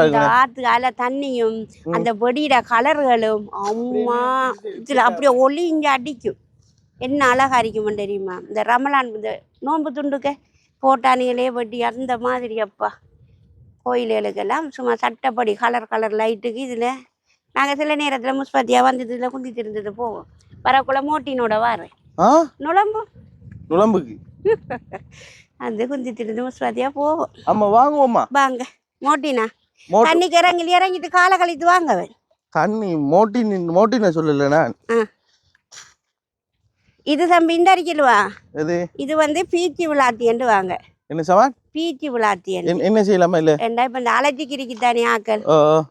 இந்த ஆற்று அல தண்ணியும் அந்த வெடியிட கலர்களும் அம்மா இதில் அப்படியே ஒளி இங்கே அடிக்கும். என்ன அழகா இருக்குமென்னு தெரியுமா? இந்த ரமலான் இந்த நோன்பு துண்டுக்க போட்டானிகளே வெடி அந்த மாதிரி அப்பா கோயில்களுக்கெல்லாம் சும்மா சட்டப்படி கலர் லைட்டுக்கு இதில் நாங்கள் சில நேரத்தில் முஸ்பத்தியாக வந்து இதில் குந்திட்டு இருந்தது போவோம். வரக்குள்ள மோட்டினோட வாரேன் நுழம்புக்கு அந்த குந்திட்டு இருந்து முஸ்பத்தியாக போவோம். ஆமாம் வாங்குவோம்மா வாங்க மோட்டினா தண்ணிக்கு இறங்கிட்டு காலை கழித்து வாங்கவேன். தண்ணி மோட்டின சொல்லலைண்ணா. இது தம்பி இந்த அரிக்கலுவா இது வந்து பீச்சி விளாத்தியன்ட்டு வாங்க. என்ன சவான்? பீச்சி விளாத்தியன் என்ன செய்யலாமா? இல்லை இப்ப இந்த அலர்ஜிக்கு இருக்குதானே ஆக்கள்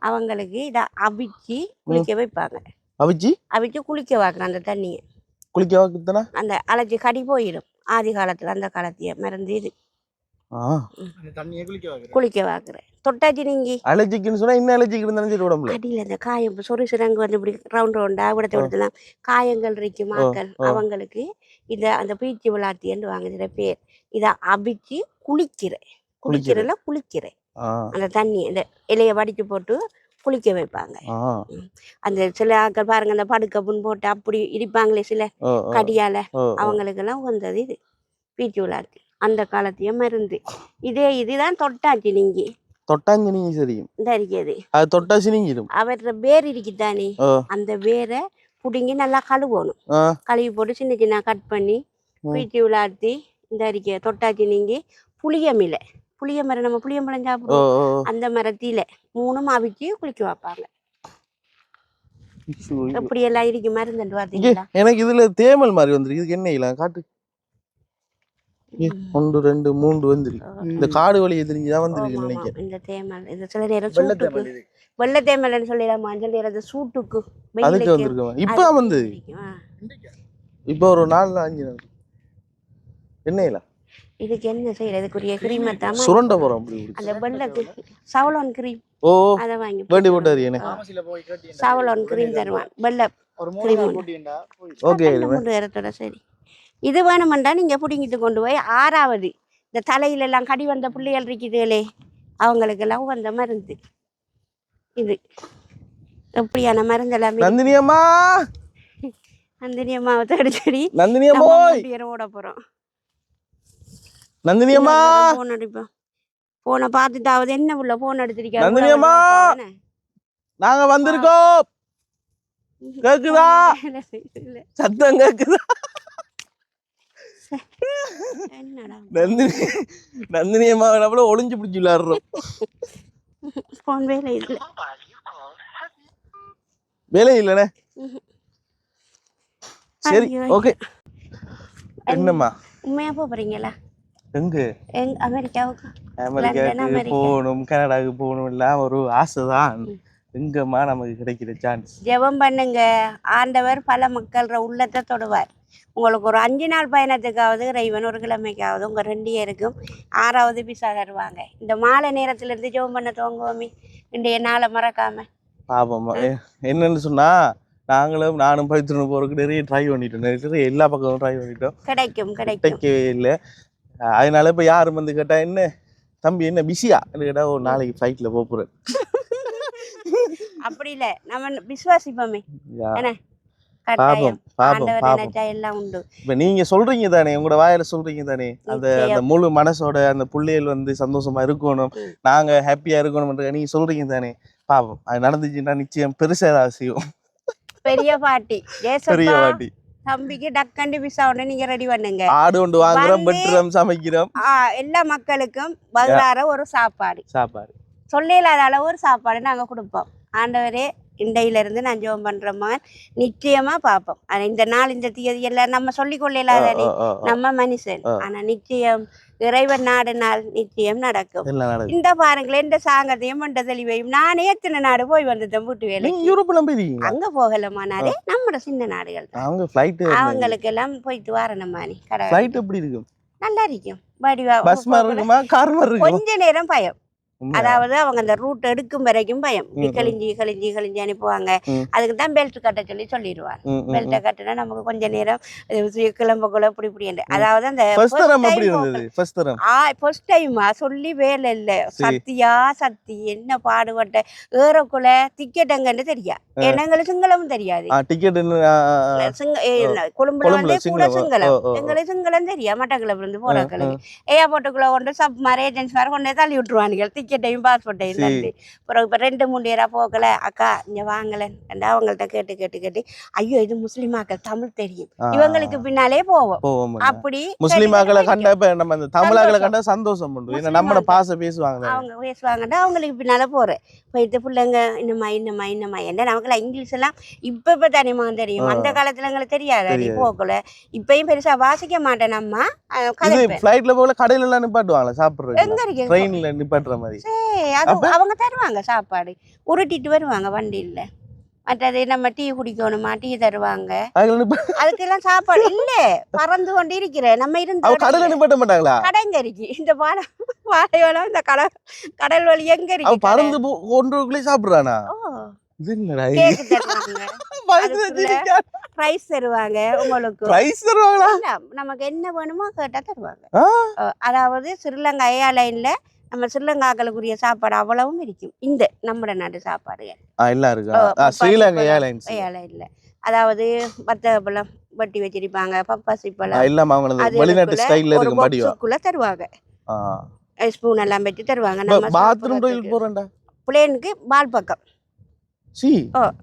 அவங்களுக்கு இதை அவிச்சு குளிக்க வைப்பாங்க. அவிச்சு குளிக்க வைக்கிறேன். அந்த தண்ணியை குளிக்க வைக்கிறதுனா அந்த அலர்ஜி கடி போயிடும். ஆதி காலத்துல அந்த காலத்தைய மறந்து இது குளிக்க வைக்கிறேன். தொட்டாச்சு நீங்க அலர்ஜிக்குன்னு சொன்னா இன்னும் அலர்ஜிக்கு இருந்தாலும் உடம்புல அடியில் அந்த காயம் சொறி சிறங்கு வந்து இப்படி ரவுண்டா விடத்தை விடலாம் காயங்கள் இருக்கு மாக்கள் அவங்களுக்கு இதை அந்த பீச்சி விளாத்தின்னு வாங்க சில பேர் இதை அபிச்சு குளிக்கிறேன் அந்த தண்ணி அந்த இலைய வடிச்சு போட்டு குளிக்க வைப்பாங்க. அந்த சில ஆக்கள் பாருங்க அந்த படுக்க புண் போட்டு அப்படி இடிப்பாங்களே சில கடியால அவங்களுக்கெல்லாம் வந்தது இது பீச்சி விளாத்தி அந்த காலத்தையும் மருந்து இதுதான் தொட்டாச்சு நீங்க தொட்டாஞ்சினிங்க சரியும் இந்த இருக்குது அது தொட்டா சினிங்கிடும். அவர வேர் இருக்குதானே ஓ அந்த வேரை புடுங்கி நல்லா கழுவணும். ஆ கழுவி போட்டு சின்ன சின்ன கட் பண்ணி பீச்சி விளாத்தி இந்த இருக்க தொட்டாச்சி நீங்கி புளிய மரம் நம்ம புளியம்பழம் ஓ சாப்பிடுவோம் ஓ அந்த மரத்தில 3 அவிச்சு குளிக்க வைப்பாங்க. ஐயோ, ஐயோ. எப்படி எல்லாம் இருக்கு மருந்துண்டு இங்கே பாத்தீங்களா? எனக்கு இதுல தேமல் மாதிரி வந்துருக்கு. இதுக்கு என்ன இல்லை காட்டு. இங்கே 1 2 3 வந்துருக்கு. இந்த காடு வழியை தெரிஞ்சுதான் வந்துருக்கு நினைக்கிறேன். இந்த தேமல் இது சில நேரம் வெள்ளை சூட்டுக்கு தேமல் இது. வெள்ளை தேமல்னு சொல்லிடலாம். மஞ்சள் நேரம் அது சூட்டுக்கு அதுக்கு வெயிலுக்கு வந்திருக்கோம். இப்போ வந்து ஆ. இப்போ ஒரு 4 5 நாள் என்ன இல்லை இதுக்கு என்ன செய்யறதுக்குரிய கிரீம் தாமா சுரண்ட போறோம் அப்படி இப்படி. அந்த வெள்ளக்கு சவலோன் கிரீம் ஓ அதை வாங்கி வேண்டி போட்டாரு எனக்கு. pharmacy ல போய் கேட்டீங்கன்னா சவலோன் கிரீம் தருவான் வெள்ளை ஒரு 3 cream நாள் ஒண்ணு. போட்டீங்கன்னா போய் ஓகே 2 நேரத்தோட சரி. இது வேணுமெண்டா நீங்க பிடிங்கிட்டு கொண்டு போய் 6வது இந்த தலையில எல்லாம் கடி வந்த பிள்ளைகள் இருக்குதுகளே அவங்களுக்கெல்லாம் வந்த மருந்து இது எப்படியான மருந்து எல்லாமே நந்தினி அம்மா நந்தினி அம்மாவை தேடி நந்தினி அம்மா ஓட போறோம். நந்தினி அம்மா போன் அடிப்போம். போனை பார்த்துட்டாவது என்ன உள்ள போன் எடுத்திருக்காரு. நந்தினி அம்மா! நாங்க வந்திருக்கோம். கேக்குதா சத்தம் கேக்குதா? என்னடா நந்தினி அம்மா நம்மள ஒளிஞ்சு பிடிச்சி விளையாடுறோம். போன் வேலை இல்லை. வேலை இல்லைண்ணே. சரி ஐயோ. ஓகே. என்னம்மா உண்மையா போறீங்களா? எங்க அமெரிக்காவுக்கு அமெரிக்காவுக்கு அமெரிக்கா. போகணும், கனடாவுக்கு போகணும் எல்லாம் ஒரு ஆசைதான். எங்கம்மா நமக்கு கிடைக்கிற சான்ஸ். ஜெபம் பண்ணுங்க. ஆண்டவர் பல மக்கள்ற உள்ளத்தை தொடுவார். உங்களுக்கு ஒரு 5 நாள் பயணத்துக்காவது இறைவன் ஒரு கிழமைக்காவது உங்க 2 பேருக்கும் 6வது பிசா தருவாங்க. இந்த மாலை நேரத்துல இருந்து ஜெபம் பண்ண துவங்குவோமே இன்றைய நாளை மறக்காம. பாப்போம்மா. என்னன்னு சொன்னா நானும் பைத்திரம் போறதுக்கு நிறைய ட்ரை பண்ணிட்டோம். நிறைய எல்லா பக்கமும் ட்ரை பண்ணிட்டோம். கிடைக்கும் கிடைக்கவே இல்லை. அதனால இப்ப யாரும் வந்து கேட்டா என்ன தம்பி என்ன பிஸியா கேட்டா ஒரு நாளைக்கு ஃபிளைட்ல போறேன். அப்படி இல்ல நம்ம விசுவாசிப்போமே. என்ன பாப்போம் கட்டாயம் பாப்போம் ஆண்டவர் பாப்போம். நினைச்சா எல்லாம் உண்டு. இப்ப நீங்க சொல்றீங்க தானே, உங்களோட வாயில சொல்றீங்க தானே, அந்த முழு மனசோட அந்த பிள்ளைகள் வந்து சந்தோஷமா இருக்கணும், நாங்க ஹாப்பியா இருக்கணும், நீங்க சொல்றீங்க தானே. பாப்போம் அது நடந்துச்சுன்னா நிச்சயம் பெருசா ஏதாவது செய்வோம். பெரிய பாட்டி பெரிய பாட்டி தம்பிக்கு டக்கண்டி பிசா ஒண்ணு நீங்க ரெடி பண்ணுங்க. ஆடு ஒன்று வாங்குறோம், வெட்டுறோம், சமைக்கிறோம். எல்லா மக்களுக்கும் வகுறார ஒரு சாப்பாடு சொல்லலாத அளவு ஒரு சாப்பாடு நாங்க கொடுப்போம். ஆண்டவரே இண்டையில இருந்து நான் ஜெபம் பண்ற மகன் நிச்சயமா பார்ப்போம். ஆனா இந்த நாள் இந்த தேதி எல்லாம் நம்ம சொல்லிக் கொள்ளலாதானே, நம்ம மனுஷன். ஆனா நிச்சயம் இறைவன் நாடு நாள் நிச்சயம் நடக்கும். இந்த பாருங்களேன், இந்த சாங்கத்தையும் இந்த தெளிவையும் நானே எத்தனை நாடு போய் வந்தேன் வீட்டு வேலை. அங்க போகலமானாலே நம்ம சின்ன நாடுகள் அவங்களுக்கு எல்லாம் போயிட்டு வரணுமானி. கடவுள் நல்லா இருக்கும். கொஞ்ச நேரம் பயம், அதாவது அவங்க அந்த ரூட் எடுக்கும் வரைக்கும் பயம். கழிஞ்சி அனுப்புவாங்க. அதுக்கு தான் பெல்ட் கட்ட சொல்லிடுவாங்க. பெல்ட்டை கட்டினா நமக்கு கொஞ்ச நேரம் கிளம்பக்குள்ள இப்படி இப்படி. அதாவது அந்த ஃபர்ஸ்ட் டைமா சொல்லி வேலை இல்லை. சக்தி என்ன பாடுபட்ட ஏறக்குள்ள டிக்கெட் எங்கன்னு தெரியா. எங்களுக்கு சிங்களமும் தெரியாது. கொழும்புல வந்து கூட சிங்களம், எங்களுக்கு சிங்களம் தெரியா. மட்டக்கிழப்புல இருந்து போற கிழமை ஏர்போர்ட்டுக்குள்ள கொண்டு சப்மார் ஏஜென்சி மாதிரி கொண்டு தள்ளி விட்டுருவானுங்க. டிக்கெட்டையும் பாஸ்போர்ட்டையும் தள்ளி. அப்புறம் இப்ப 2-3 நேரா போகல, அக்கா இங்க வாங்கலன் அவங்கள்ட்ட கேட்டு ஐயோ இது முஸ்லிமாக்கள் தமிழ் தெரியும், இவங்களுக்கு பின்னாலே போவோம். அப்படி முஸ்லிமாக்களை கண்டா நம்ம அந்த தமிழாக்களை கண்டா சந்தோஷம் பண்ணுவோம். ஏன்னா நம்ம பாச பேசுவாங்க, அவங்க பேசுவாங்கடா. அவங்களுக்கு பின்னால போறேன் போயிட்டு பிள்ளைங்க இன்னமா என்ன நமக்குலாம் இங்கிலீஷ் எல்லாம் இப்ப தானேமா தெரியும். அந்த காலத்துல எங்களுக்கு தெரியாது போகல. இப்பயும் பெருசா வாசிக்க மாட்டேன். நம்ம ஃளைட்ல போகல கடையில எல்லாம் நிப்பாட்டுவாங்களா சாப்பிடுறது, எங்க இருக்கு ட்ரெயின்ல நிப்பாட்டுற மாதிரி. அவங்க தருவாங்க சாப்பாடு, உருட்டிட்டு வருவாங்க வண்டியில. மற்றது நம்ம டீ குடிக்கணுமா, டீ தருவாங்க. அதுக்கெல்லாம் சாப்பாடு இல்ல, பறந்து கொண்டு இருக்கிற நம்ம இருந்து கடல்ல நிப்பாட்ட மாட்டாங்களா? கடங்க இருக்கு இந்த பாலைவனம், இந்த கடல் வழி எங்க இருக்கு பறந்து கொண்டு சாப்பிடுறானா? பிரைஸ் தருவாங்க. உங்களுக்கு நமக்கு என்ன வேணுமோ கேட்டா தருவாங்க. அதாவது ஸ்ரீலங்கா ஏர்லைன்ல நம்ம ஸ்ரீலங்காக்களுக்குரிய சாப்பாடு அவ்வளவும் இருக்கும். இந்த நம்ம நாட்டு சாப்பாடுகள் ஏர்லைன்ல அதாவது வத்தப்பழம் வட்டி வச்சிருப்பாங்க, பப்பாசி பழம் தருவாங்க. ஸ்பூன் எல்லாம் வச்சு தருவாங்க. நம்ம பாத்ரூம் டாய்லெட் போறேன்டா பிள்ளைனுக்கு பால் பக்கம். சி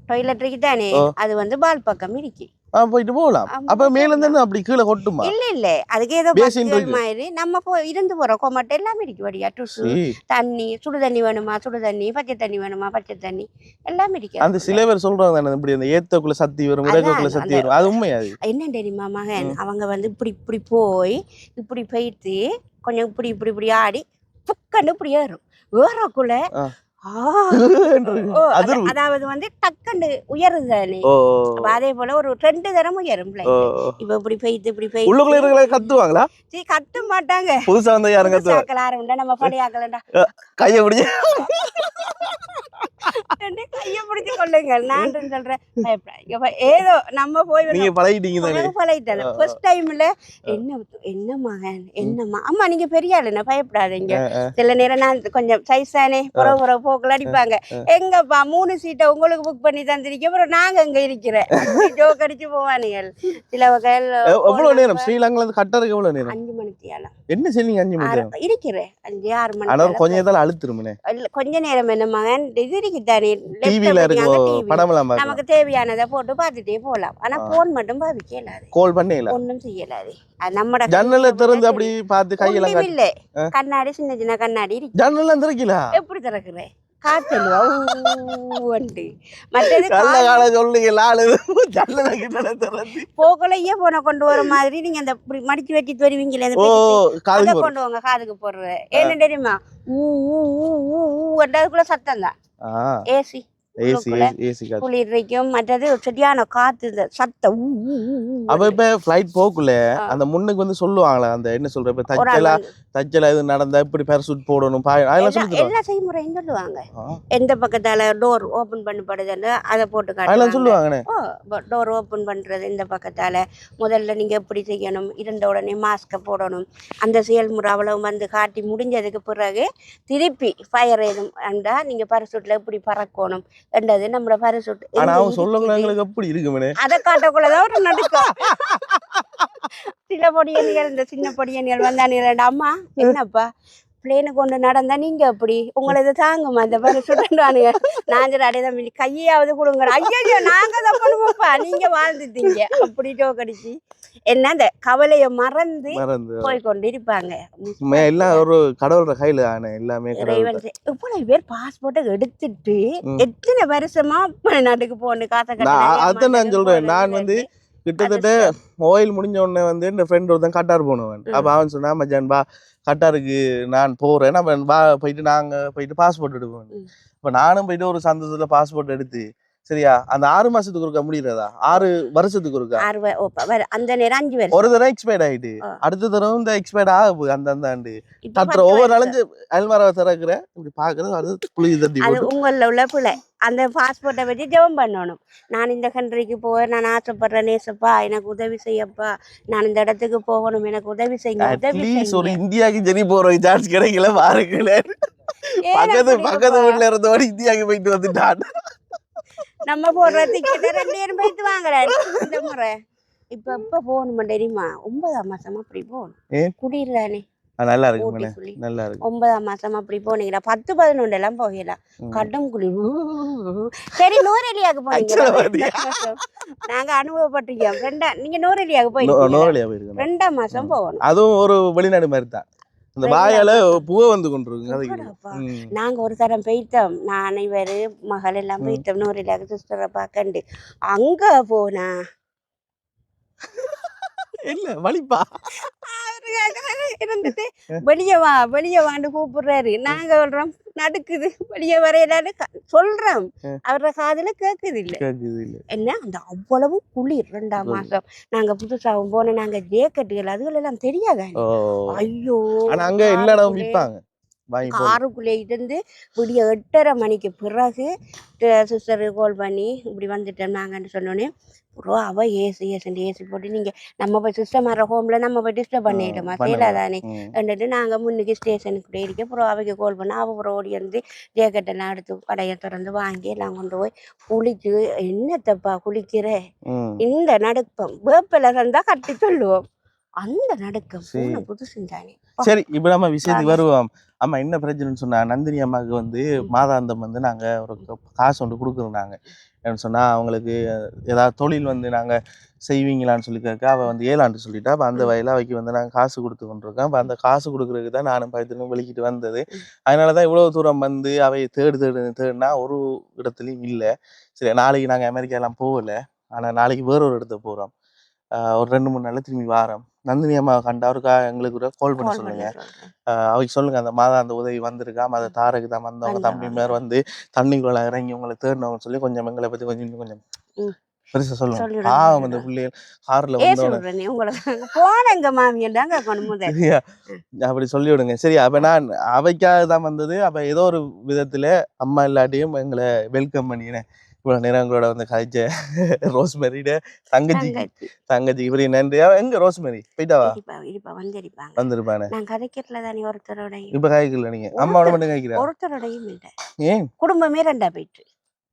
டாய்லெட் இருக்கு தானே, அது வந்து பால் பக்கம் இருக்கு. போயிட்டு போகலாம். அப்ப மேல இருந்து அப்படி கீழே கொட்டுமா? இல்ல அதுக்கு ஏதோ பக்கெட் மாதிரி நம்ம இருந்து போற கொமட்டை எல்லாம் இருக்கு. வடியா டுசு தண்ணி, சுடு தண்ணி வேணுமா சுடு தண்ணி, பச்சை தண்ணி வேணுமா பச்சை தண்ணி எல்லாம் இருக்கு. அந்த சில பேர் சொல்றாங்க தானே இப்படி அந்த ஏத்தக்குள்ள சத்தி வரும் இறக்கக்குள்ள சத்தி வரும், அது உண்மையாது? என்ன தெரியுமா மகன், அவங்க வந்து இப்படி இப்படி போய் இப்படி போயிட்டு கொஞ்சம் இப்படி இப்படி இப்படி ஆடி புக்கன்னு இப்படி ஏறும். ஏறக்குள்ள அதாவது வந்து டக்குன்னு உயருதானே, அதே போல ஒரு 2 தரம் உயரும். இப்ப இப்படி போயிட்டு இப்படி போய் உள்ளுக்குள்ள கத்துவாங்களா? கத்த மாட்டாங்க. புதுசா வந்த யாரும் கத்துவாங்க. நம்ம பழையாக்கலண்டா கைய பிடிச்சு கைய பிடிச்சு கொள்ளுங்க. நான் சொல்றேன் ஏதோ நம்ம போய் பழகிட்டேன். ஃபர்ஸ்ட் டைம்ல என்ன மகன் என்னம்மா அம்மா நீங்க பெரிய ஆளுண்ணா பயப்படாதீங்க. சில நேரம் நான் கொஞ்சம் சைஸ் தானே புற போக்குல அடிப்பாங்க. எங்கப்பா 3 சீட்டை உங்களுக்கு புக் பண்ணி தந்திருக்கேன், அப்புறம் நாங்க அங்க இருக்கிறேன் ஜோக் அடிச்சு போவானுங்கள். சில வகைகள் எவ்வளவு நேரம் ஸ்ரீலங்கால இருந்து கட்டருக்கு எவ்வளவு நேரம்? 5 மணித்தியாலம். என்ன செய்வீங்க 5 மணி இருக்கிறேன்? 5-6 மணி. ஆனா கொஞ்ச நேரம் அழுத்துருமே. கொஞ்ச நேரம் என்ன மகன் இது இருக்குதானே, டிவில இருக்கு படம்லாம் நமக்கு தேவையானதை போட்டு பார்த்துட்டே போலாம். ஆனா போன் மட்டும் பாவிக்க இயலாது, கால் பண்ண இயலாது, ஒன்றும் செய்யலாது. நம்ம ஜன்னல திறந்து அப்படி பார்த்து கையெல்லாம் இல்ல கண்ணாடி சின்ன சின்ன கண்ணாடி இருக்கு. ஜன்னல திறக்கல எப்படி திறக்குறேன்? காத்தல்வா மற்றது போகலையே போன கொண்டு வர மாதிரி நீங்க அந்த மடிச்சு வச்சுட்டு வருவீங்களே கொண்டு வாங்க காதுக்கு போடுற. என்ன தெரியுமா அதுக்குள்ள சத்தம் தான். ஏசி குளிர்க்கும், மற்றது சரியான காத்து சத்தம். அப்ப இப்ப பிளைட் போக்குள்ள அந்த முன்னுக்கு வந்து சொல்லுவாங்களா அந்த என்ன சொல்ற இப்ப தச்சலா இது நடந்தா இப்படி பேரசூட் போடணும் எல்லா செய்முறையும் சொல்லுவாங்க. எந்த பக்கத்தால டோர் ஓபன் பண்ணப்படுதுன்னு அதை போட்டு காட்டுவாங்க. சொல்லுவாங்க டோர் ஓபன் பண்றது இந்த பக்கத்தால முதல்ல நீங்க எப்படி செய்யணும், இருந்த உடனே மாஸ்க போடணும். அந்த செயல்முறை அவ்வளவு வந்து காட்டி முடிஞ்சதுக்கு பிறகு திருப்பி ஃபயர் ஏதும் இருந்தா நீங்க பரசூட்ல எப்படி பறக்கணும் என்றது நம்மளோட பரசூட். அதை காட்டக்குள்ளதான் ஒரு நடுக்கம். சில பொடியணிகள் இந்த சின்ன பொடியணிகள் வந்தானுங்க, அம்மா என்னப்பா பிளேனு கொண்டு நடந்தா நீங்க அப்படி உங்களை இதை தாங்குமா இந்த பரசூட்டுவானுங்க. நான் அடையதான் கையாவது கொடுங்க. ஐயோ நாங்க தான் பண்ணுவோம்ப்பா, நீங்க வாழ்ந்துட்டீங்க அப்படி டோக்கடிச்சு என்ன அந்த கவலைய மறந்து போய்கொண்டு இருப்பாங்க. எல்லாம் ஒரு கடவுளோட கையில எல்லாமே. இவ்வளவு பேர் பாஸ்போர்ட்டை எடுத்துட்டு எத்தனை வருஷமா நாட்டுக்கு போகணும் காசை கட்ட. அதான் நான் சொல்றேன். நான் வந்து கிட்டத்தட்ட ஓயில் முடிஞ்ச உடனே வந்து என் ஃப்ரெண்ட் ஒருத்தன் கட்டார் போனவன். அப்ப அவன் சொன்னா மச்சான் பா கட்டாருக்கு நான் போறேன், நம்ம பா போயிட்டு நாங்க போயிட்டு பாஸ்போர்ட் எடுப்போம். இப்ப நானும் போயிட்டு ஒரு சந்தோஷத்துல பாஸ்போர்ட் எடுத்து சரியா அந்த 6 மாசத்துக்கு ஒருக்கா முடியறதா 6 வருஷத்துக்கு ஒருக்கா அந்த நேரம் 5 வருஷம் ஒரு தடவை எக்ஸ்பயர்ட் ஆயிட்டு அடுத்த தடவை இந்த எக்ஸ்பயர்ட் ஆக போகுது. அந்த ஆண்டு தட்டுற ஒவ்வொரு நாளைஞ்சு அல்மாராவை திறக்கிற இப்படி பாக்குறது அது புளி தட்டி உங்கள உள்ள பிள்ளை அந்த பாஸ்போர்ட்டை வச்சு ஜெபம் பண்ணணும். நான் இந்த கண்ட்ரிக்கு போக நான் ஆசைப்படுறேன், நேசப்பா எனக்கு உதவி செய்யப்பா, நான் இந்த இடத்துக்கு போகணும், எனக்கு உதவி செய்யுங்க. ஒரு இந்தியாவுக்கு சரி போற சான்ஸ் கிடைக்கல பாருங்களே. பக்கத்து வீட்டுல இருந்தோட இந்தியாவுக்கு போயிட்டு வந்துட்டான். நம்ம போடுற டிக்கெட்டை 2 பேரும் போயிட்டு வாங்குறேன் இந்த முறை. இப்ப போகணுமா தெரியுமா? 9ஆம் மாசம் அப்படி போகணும். குடியில்லானே நல்லா இருக்கு, நல்லா இருக்கு. 9ஆம் மாசம் அப்படி போனீங்களா 10-11 எல்லாம் போகலாம். கடும் குளிர். சரி நூரெலியாவுக்கு போனீங்க, நாங்க அனுபவப்பட்டிருக்கோம். நீங்க நூரெலியாவுக்கு போயிருக்கீங்க. 2ஆம் மாசம் போகணும். அதுவும் ஒரு வெளிநாடு மாதிரி தான். அந்த வாயால பூவை வந்து கொண்டிருக்கு. நாங்க ஒரு தரம் போயிட்டோம், நான் இவரு மகள் எல்லாம் போயிட்டோம் நூரெலியாவுக்கு சிஸ்டரை பார்க்கண்டு. அங்க போனா இல்ல வலிப்பா இருந்துட்டு வெளியே வாண்டு கூப்பிடுறாரு. நாங்க சொல்றோம் நடுக்குது வெளியே வரையலான்னு சொல்றோம், அவரோட காதுல கேக்குது இல்ல. என்ன அந்த அவ்வளவு குளிர். 2ஆம் மாசம் நாங்க புதுசாவும் போன, நாங்க ஜேக்கெட்டுகள் அதுகள் எல்லாம் தெரியாத. ஐயோ அங்க எல்லா இடமும் விற்பாங்க. காருக்குள்ளே இருந்து விடிய 8:30 மணிக்கு பிறகு சிஸ்டர் கால் பண்ணி இப்படி வந்துட்டோம் நாங்கன்னு சொன்னோன்னே ப்ரோ அவ ஏசி போட்டு நீங்க நம்ம போய் சிஸ்டம் வர ஹோம்ல நம்ம போய் டிஸ்டர்ப் பண்ணிட்டோமா செய்யலாதானே வந்துட்டு நாங்க முன்னுக்கு ஸ்டேஷனுக்கு இருக்க ப்ரோ அவைக்கு கால் பண்ண அவ ப்ரோ ஓடி வந்து ஜேக்கெட்டெல்லாம் எடுத்து கடையை திறந்து வாங்கி எல்லாம் கொண்டு போய் குளிச்சு என்னத்தப்பா குளிக்கிற இந்த நடுக்கம் வேப்பில இருந்தா கட்டி சொல்லுவோம். அந்த நடுக்கம் பூனை புதுசுந்தானே சரி இப்ப நம்ம விஷயத்துக்கு வருவோம். அம்மா என்ன பிரச்சனைன்னு சொன்னா நந்தினி அம்மாவுக்கு வந்து மாதாந்தம் வந்து நாங்க ஒரு காசு ஒன்று கொடுக்குறோம் நாங்க. என்னன்னு சொன்னா அவங்களுக்கு ஏதாவது தொழில் வந்து நாங்க செய்வீங்களான்னு சொல்லி கேட்க அவ வந்து ஏழாண்டு சொல்லிட்டா. அப்ப அந்த வயல அவைக்கு வந்து நாங்க காசு கொடுத்து கொண்டிருக்கோம். அப்ப அந்த காசு கொடுக்குறதுக்கு தான் நானும் பயத்துக்கும் வெளிக்கிட்டு வந்தது. அதனாலதான் இவ்வளவு தூரம் வந்து அவை தேடுனா ஒரு இடத்துலயும் இல்ல. சரி நாளைக்கு நாங்க அமெரிக்கா எல்லாம் போகல. ஆனா நாளைக்கு வேற ஒரு இடத்த போறோம். ஒரு 2-3 நாள்ல திரும்பி வாரோம். நந்தினி அம்மாவை கண்டா அவருக்கா எங்களுக்கு கூட கால் பண்ண சொல்லுங்க. அவைக்கு சொல்லுங்க அந்த மாதம் அந்த உதவி வந்திருக்காம அதை தாரக்கு தான் வந்தவங்க தம்பி மேல வந்து தண்ணிக்குள்ள இறங்கி உங்களை தேடினவங்க சொல்லி கொஞ்சம் எங்களை பத்தி கொஞ்சம் பெருசா சொல்லுங்க. பாவம் அந்த பிள்ளைகள் கார்ல வந்தவன போனங்க மாமியாங்க சரியா அப்படி சொல்லி விடுங்க. சரி அப்ப நான் அவைக்காக தான் வந்தது. அப்ப ஏதோ ஒரு விதத்துல அம்மா இல்லாட்டியும் எங்களை வெல்கம் பண்ணினேன். இவ்வளவு நேரம் எங்களோட வந்து கழிச்ச ரோஸ்மெரியோட தங்கச்சி இப்படி நன்றியா. எங்க ரோஸ்மெரி போயிட்டாவா? வந்திருப்பானே நான் கதைக்கிறதுல தானே ஒருத்தரோட இப்ப காய்க்கல. நீங்க அம்மாவோட மட்டும் காய்க்கிறா? ஒருத்தரோடையும் இல்லை. ஏன் குடும்பமே ரெண்டா போயிட்டு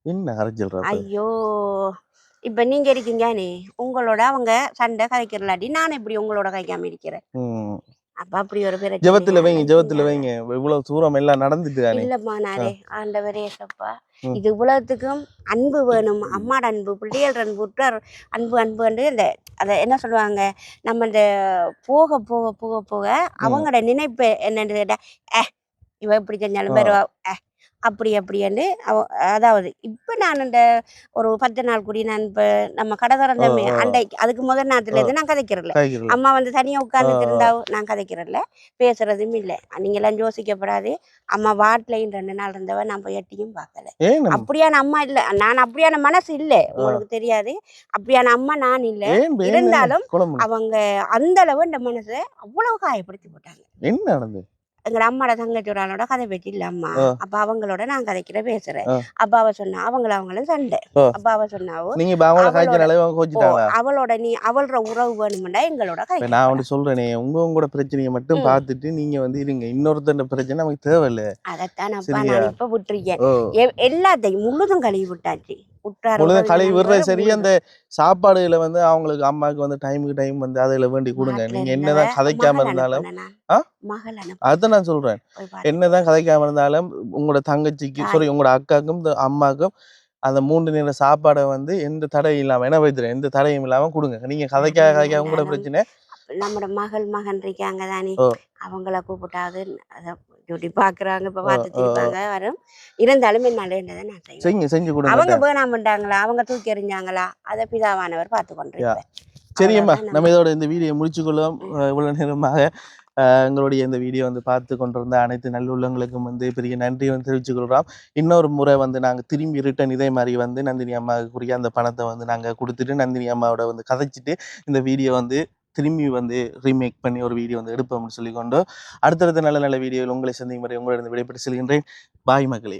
என்ன அரைச்சல்? ஐயோ இப்ப நீங்க இருக்கீங்கன்னு உங்களோட அவங்க சண்டை கதைக்கிறலாட்டி நான் எப்படி உங்களோட கதைக்காம இருக்கிறேன். அப்ப அப்படி ஒரு பேர் ஜெபத்துல வைங்க இவ்வளவு தூரம் எல்லாம் நடந்துட்டு இல்லம்மா நானே ஆண்டவரே சப்பா இது இவ்வளவுத்துக்கும் அன்பு வேணும். அம்மாட அன்பு பிள்ளைகள் அன்பு உற்றார் அன்பு இந்த அதை என்ன சொல்லுவாங்க நம்ம இந்த போக போக போக போக அவங்களோட நினைப்பு என்னன்னு கேட்டா இவ இப்படி செஞ்சாலும் வருவா அப்படின்னு அதாவது இப்ப நான் இந்த ஒரு 10 நாள் கூடி நான் இப்ப நம்ம கடை திறந்தமே அண்டைக்கு அதுக்கு முதல் நேரத்துல இருந்து நான் கதைக்கிறல. அம்மா வந்து தனியா உட்கார்ந்துட்டு இருந்தா நான் கதைக்கிறல பேசுறதும் இல்லை. நீங்க எல்லாம் யோசிக்கப்படாது. அம்மா வாட்லையும் 2 நாள் இருந்தவ நான் போய் எட்டியும் பார்க்கல. அப்படியான அம்மா இல்ல. நான் அப்படியான மனசு இல்லை. உங்களுக்கு தெரியாது. அப்படியான அம்மா நான் இல்லை. இருந்தாலும் அவங்க அந்த அளவு இந்த மனசை அவ்வளவு காயப்படுத்தி போட்டாங்க. என்ன நடந்தது? எங்க அம்மாட தங்கச்சி ஒரு ஆளோட கதை பேச்சு இல்ல அம்மா. அப்ப அவங்களோட நான் கதைக்கிற பேசுறேன். அப்ப அவ சொன்னா அவங்களும் சண்டை. அப்ப அவ சொன்னாவோ அவளோட நீ அவளோட உறவு வேணும்டா எங்களோட கதை. நான் வந்து சொல்றேனே உங்களோட பிரச்சனையை மட்டும் பார்த்துட்டு நீங்க வந்து இருங்க. இன்னொருத்தர் பிரச்சனை நமக்கு தேவையில்ல. அதைத்தான் அப்பா நான் இப்ப விட்டுருக்கேன். எல்லாத்தையும் முழுதும் கழுவி விட்டாச்சு. கழுவி விடுறது சரி. அந்த சாப்பாடுல வந்து அவங்களுக்கு அம்மாவுக்கு வந்து டைமுக்கு டைம் வந்து அதுல வேண்டி கொடுங்க. நீங்க என்னதான் கதைக்காம இருந்தாலும் அதான் நான் சொல்றேன். என்னதான் கதைக்காம இருந்தாலும் உங்களோட தங்கச்சிக்கு சாரி உங்களோட அக்காக்கும் அம்மாக்கும் அந்த 3 நேர சாப்பாடை வந்து எந்த தடையும் இல்லாம என்ன வைத்துறேன் எந்த தடையும் இல்லாம கொடுங்க. நீங்க கதைக்காக உங்களோட பிரச்சனை நம்மட மகன் இருக்காங்க தானே அவங்கள கூப்பிட்டாது டியூட்டி பாக்குறாங்க. இப்ப பார்த்துட்டு இருப்பாங்க வரும். இருந்தாலும் என்னால நான் செஞ்சு கொடுங்க. அவங்க வேணாம் பண்ணாங்களா அவங்க தூக்கி எறிஞ்சாங்களா அதை பிதாவானவர் பார்த்து கொண்டிருப்பார். சரியம்மா நம்ம இதோட இந்த வீடியோ முடிச்சுக்கொள்ளும். இவ்வளவு நேரமாக எங்களுடைய இந்த வீடியோ வந்து பார்த்து கொண்டிருந்த அனைத்து நல்லுள்ளங்களுக்கும் வந்து பெரிய நன்றி வந்து தெரிவிச்சுக்கொள்கிறோம். இன்னொரு முறை வந்து நாங்கள் திரும்பி ரிட்டன் இதே மாதிரி வந்து நந்தினி அம்மாவுக்குரிய அந்த பணத்தை வந்து நாங்கள் கொடுத்துட்டு நந்தினி அம்மாவோட வந்து கதைச்சிட்டு இந்த வீடியோ வந்து திரும்பி வந்து ரீமேக் பண்ணி ஒரு வீடியோ வந்து எடுப்போம்னு சொல்லிக்கொண்டு அடுத்தடுத்த நல்ல நல்ல வீடியோவில் உங்களை சந்திக்கும் வரை உங்களிடம் விடைபெற்று செல்கின்றேன். பாய் மக்களே.